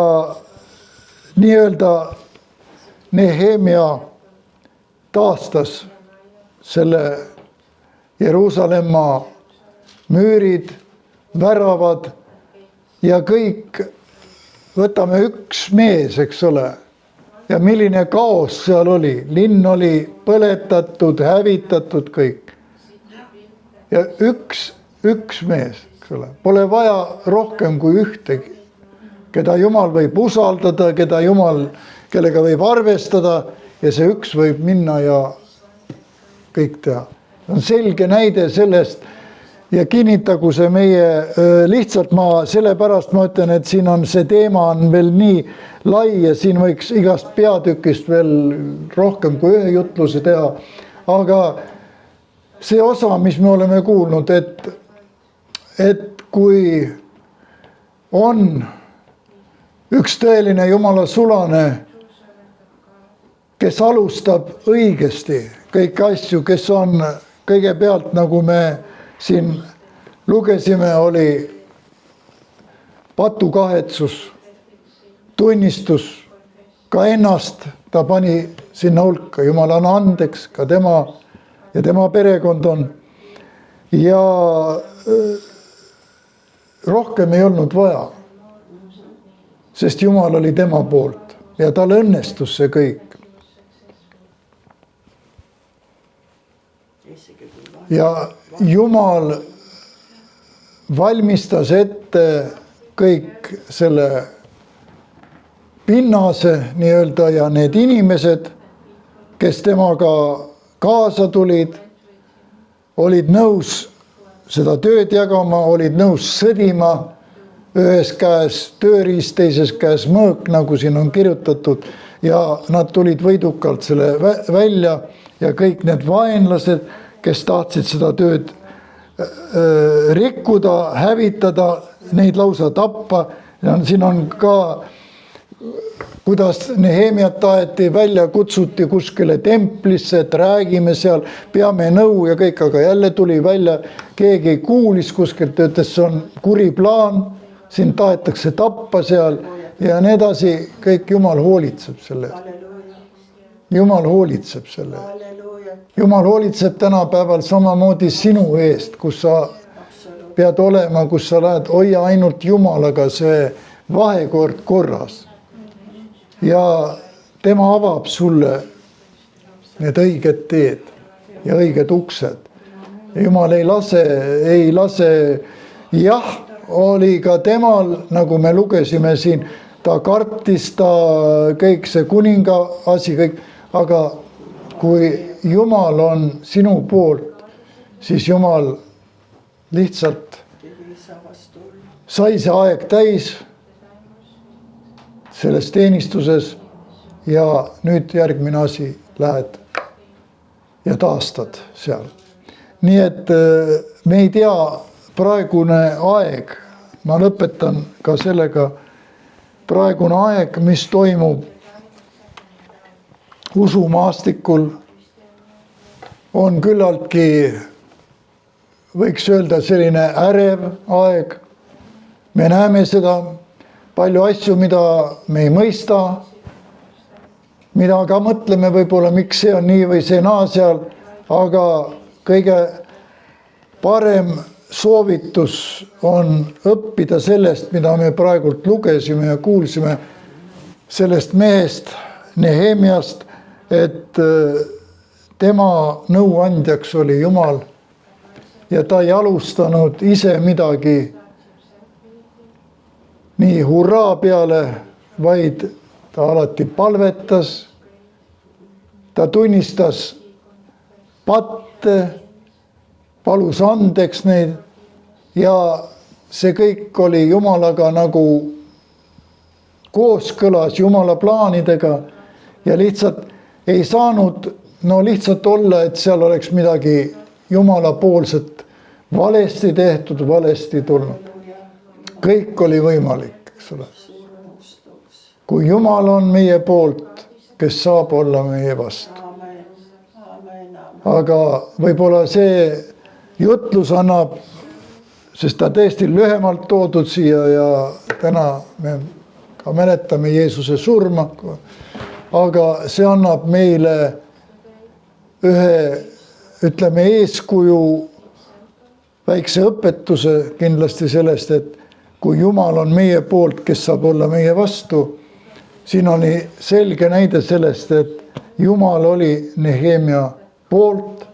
nii-öelda Nehemia taastas selle Jeruusalemma müürid, väravad ja kõik, võtame üks mees, eks ole, ja milline kaos seal oli, linn oli põletatud, hävitatud kõik. Ja üks mees, eks ole, pole vaja rohkem kui ühtegi, keda Jumal võib usaldada, kellega võib arvestada ja see üks võib minna ja kõik teha. On selge näide sellest. Ja kinnitagu see meie, lihtsalt sellepärast ma ütlen, et siin on see teema on veel nii lai ja siin võiks igast peatükist veel rohkem kui ühe jutluse teha. Aga see osa, mis me oleme kuulnud, et kui on üks tõeline Jumala sulane, kes alustab õigesti kõiki asju, kes on kõigepealt, nagu me siin lugesime, oli patukahetsus, tunnistus, ka ennast ta pani sinna hulka. Jumal on andeks, ka tema ja tema perekond on. Ja rohkem ei olnud vaja, sest Jumal oli tema poolt ja tal õnnestus see kõik. Ja Jumal valmistas ette kõik selle pinnase nii-öelda ja need inimesed, kes temaga kaasa tulid, olid nõus seda tööd jagama, olid nõus sõdima, ühes käes tööriist, teises käes mõõk, nagu siin on kirjutatud, ja nad tulid võidukalt selle välja ja kõik need vaenlased, kes tahtsid seda tööd rikkuda, hävitada, neid lausa tappa. Ja siin on ka, kuidas Nehemiat taheti välja, kutsuti kuskile templisse, et räägime seal, peame nõu ja kõik, aga jälle tuli välja, keegi kuulis kuskilt, ütles, see on kuri plaan, siin tahetakse tappa seal ja nii edasi, kõik Jumal hoolitseb selle. Jumal hoolitseb selle. Jumal hoolitseb tänapäeval samamoodi sinu eest, kus sa pead olema, kus sa lähed, hoia ainult Jumalaga see vahekord korras. Ja tema avab sulle need õiged teed ja õiged uksed. Ja Jumal ei lase, jah, oli ka temal, nagu me lugesime siin, ta kartis, ta kõik see kuninga asi, kõik, aga kui Jumal on sinu poolt, siis Jumal lihtsalt sai see aeg täis selles teenistuses ja nüüd järgmine asi, lähed ja taastad seal. Nii et me ei tea praegune aeg, ma lõpetan ka sellega, praegune aeg, mis toimub usumaastikul, on küllaltki, võiks öelda, selline ärev aeg. Me näeme seda palju asju, mida me ei mõista, mida ka mõtleme võib-olla, miks see on nii või see naa seal, aga kõige parem soovitus on õppida sellest, mida me praegult lugesime ja kuulsime sellest mehest Nehemiast, et tema nõuandjaks oli Jumal ja ta ei alustanud ise midagi nii hurraa peale, vaid ta alati palvetas, ta tunnistas patte, palus andeks neid ja see kõik oli Jumalaga nagu kooskõlas Jumala plaanidega ja lihtsalt ei saanud lihtsalt olla, et seal oleks midagi Jumala poolset valesti tehtud, valesti tulnud. Kõik oli võimalik, eks ole. Kui Jumal on meie poolt, kes saab olla meie vastu. Aga võib-olla see jutlus annab, sest ta tõesti lühemalt toodud siia ja täna me ka mäletame Jeesuse surma, aga see annab meile ühe, ütleme, eeskuju, väikse õpetuse kindlasti sellest, et kui Jumal on meie poolt, kes saab olla meie vastu, siin oli selge näide sellest, et Jumal oli Nehemia poolt,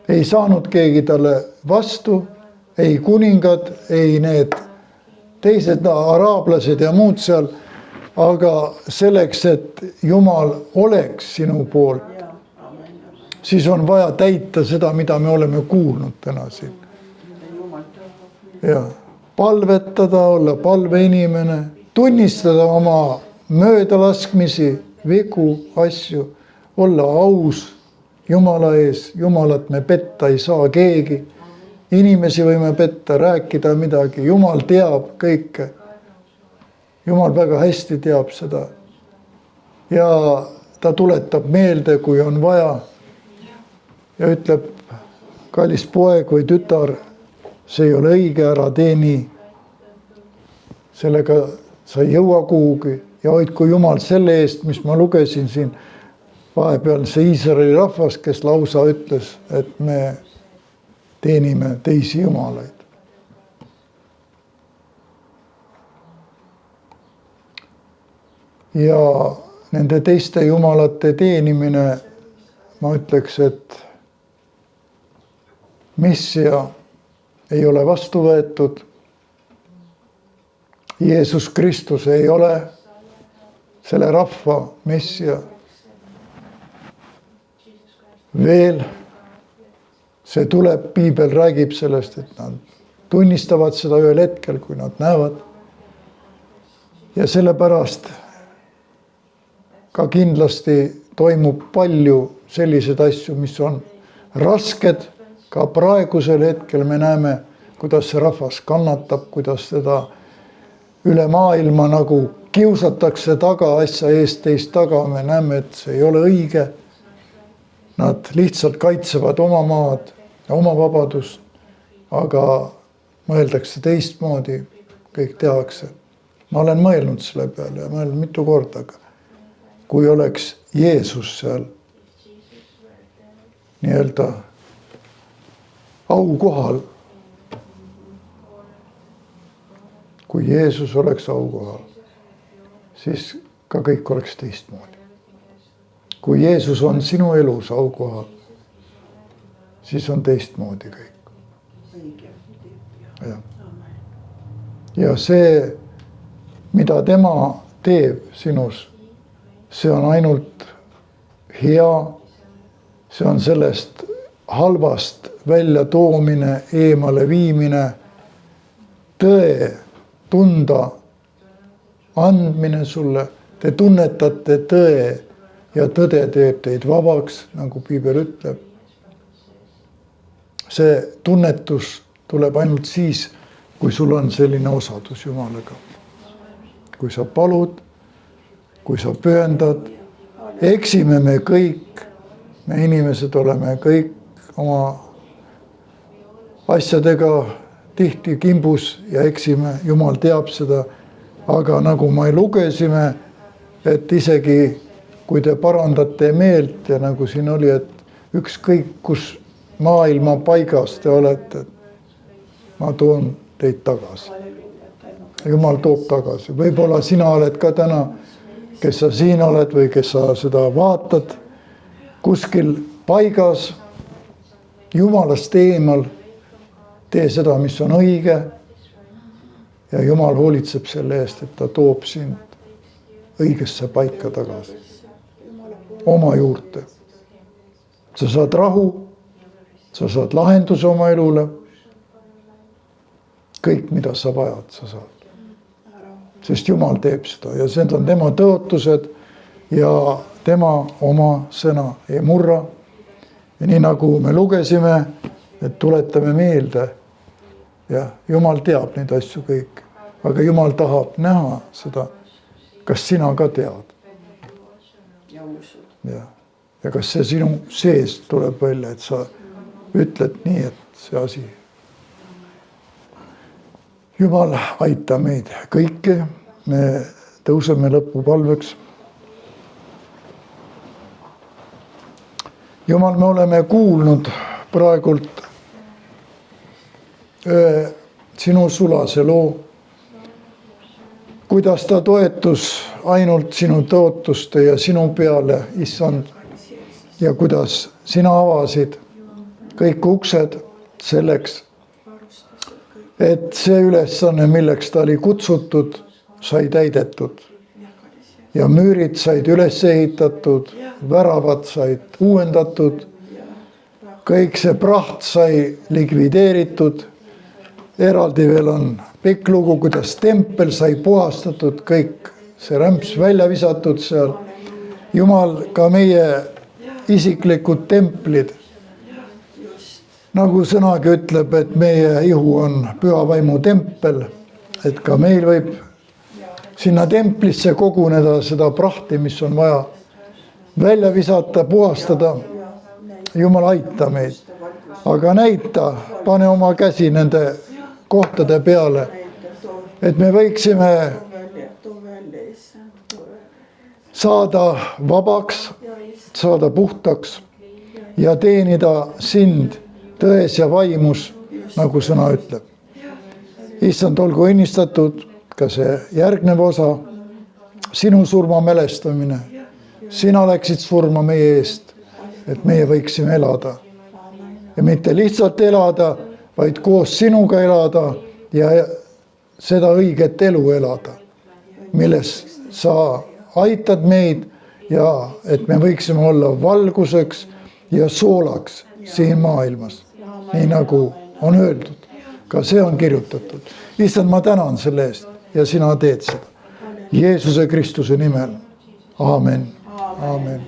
ei saanud keegi talle vastu, ei kuningad, ei need teised araablased ja muud seal, aga selleks, et Jumal oleks sinu poolt, siis on vaja täita seda, mida me oleme kuulnud täna siin. Ja palvetada, olla palveinimene, tunnistada oma möödalaskmisi, vigu, asju, olla aus Jumala ees. Jumalat me petta ei saa keegi. Inimesi võime petta, rääkida midagi. Jumal teab kõike. Jumal väga hästi teab seda. Ja ta tuletab meelde, kui on vaja. Ja ütleb, kallis poeg või tütar, see ei ole õige, ära tee nii. Sellega sa ei jõua kuhugi ja hoidku Jumal selle eest, mis ma lugesin siin vahepeal see Iisraeli rahvas, kes lausa ütles, et me teenime teisi jumalaid. Ja nende teiste jumalate teenimine, ma ütleks, et missia ei ole vastu võetud. Jeesus Kristus ei ole selle rahva missia. Veel see tuleb, piibel räägib sellest, et nad tunnistavad seda ühel hetkel, kui nad näevad. Ja sellepärast ka kindlasti toimub palju selliseid asju, mis on rasked. Ka praegusel hetkel me näeme, kuidas see rahvas kannatab, kuidas teda üle maailma nagu kiusatakse taga, asja eest teist taga. Me näeme, et see ei ole õige. Nad lihtsalt kaitsevad oma maad ja oma vabadust, aga mõeldakse teistmoodi, kõik tehakse. Ma olen mõelnud selle peale ja mõelnud mitu korda, aga kui oleks Jeesus seal nii-öelda aukohal, kui Jeesus oleks aukohal, siis ka kõik oleks teistmoodi. Kui Jeesus on sinu elus aukohal, siis on teistmoodi kõik. Ja see, mida tema teeb sinus, see on ainult hea, see on sellest halvast välja toomine, eemale viimine, tõe tunda andmine sulle. Te tunnetate tõe ja tõde teeb teid vabaks, nagu piibel ütleb. See tunnetus tuleb ainult siis, kui sul on selline osadus Jumalaga. Kui sa palud, kui sa pühendad, eksime me kõik, me inimesed oleme kõik oma asjadega tihti kimbus ja eksime, Jumal teab seda, aga nagu me lugesime, et isegi kui te parandate meelt ja nagu siin oli, et ükskõik kus maailma paigas te olete, ma toon teid tagasi. Jumal toob tagasi. Võib-olla sina oled ka täna, kes sa siin oled või kes sa seda vaatad, kuskil paigas, Jumalast eemal, tee seda, mis on õige ja Jumal hoolitseb selle eest, et ta toob sind õigesse paika tagasi, oma juurde. Sa saad rahu, sa saad lahenduse oma elule, kõik, mida sa vajad, sa saad. Sest Jumal teeb seda ja see on tema tõotused ja tema oma sõna ei murra. Ja nii nagu me lugesime, et tuletame meelde ja Jumal teab neid asju kõik, aga Jumal tahab näha seda, kas sina ka tead. Ja kas see sinu sees tuleb välja, et sa ütled nii, et see asi. Jumal, aita meid kõiki, me tõuseme lõpupalveks. Jumal, me oleme kuulnud praegult sinu sulase loo, kuidas ta toetus ainult sinu tõotuste ja sinu peale, Issand, ja kuidas sina avasid kõik uksed selleks, et see ülesanne, milleks ta oli kutsutud, sai täidetud ja müürid said üles ehitatud, väravad said uuendatud, kõik see praht sai likvideeritud, eraldi veel on pikk lugu, kuidas tempel sai puhastatud, kõik see rämps välja visatud seal. Jumal, ka meie isiklikud templid, nagu sõnagi ütleb, et meie ihu on püha vaimu tempel, et ka meil võib sinna templisse koguneda seda prahti, mis on vaja välja visata, puhastada. Jumal, aita meid, aga näita, pane oma käsi nende kohtade peale, et me võiksime saada vabaks, saada puhtaks ja teenida sind tões ja vaimus, nagu sõna ütleb. Issand, olgu õnnistatud ka see järgnev osa, sinu surma mälestamine. Sina läksid surma meie eest, et meie võiksime elada. Ja mitte lihtsalt elada, vaid koos sinuga elada ja seda õiget elu elada, milles sa aitad meid ja et me võiksime olla valguseks ja soolaks siin maailmas. Nii nagu on öeldud, ka see on kirjutatud. Issand, ma tänan selle eest ja sina teed seda. Jeesuse Kristuse nimel. Aamen. Aamen.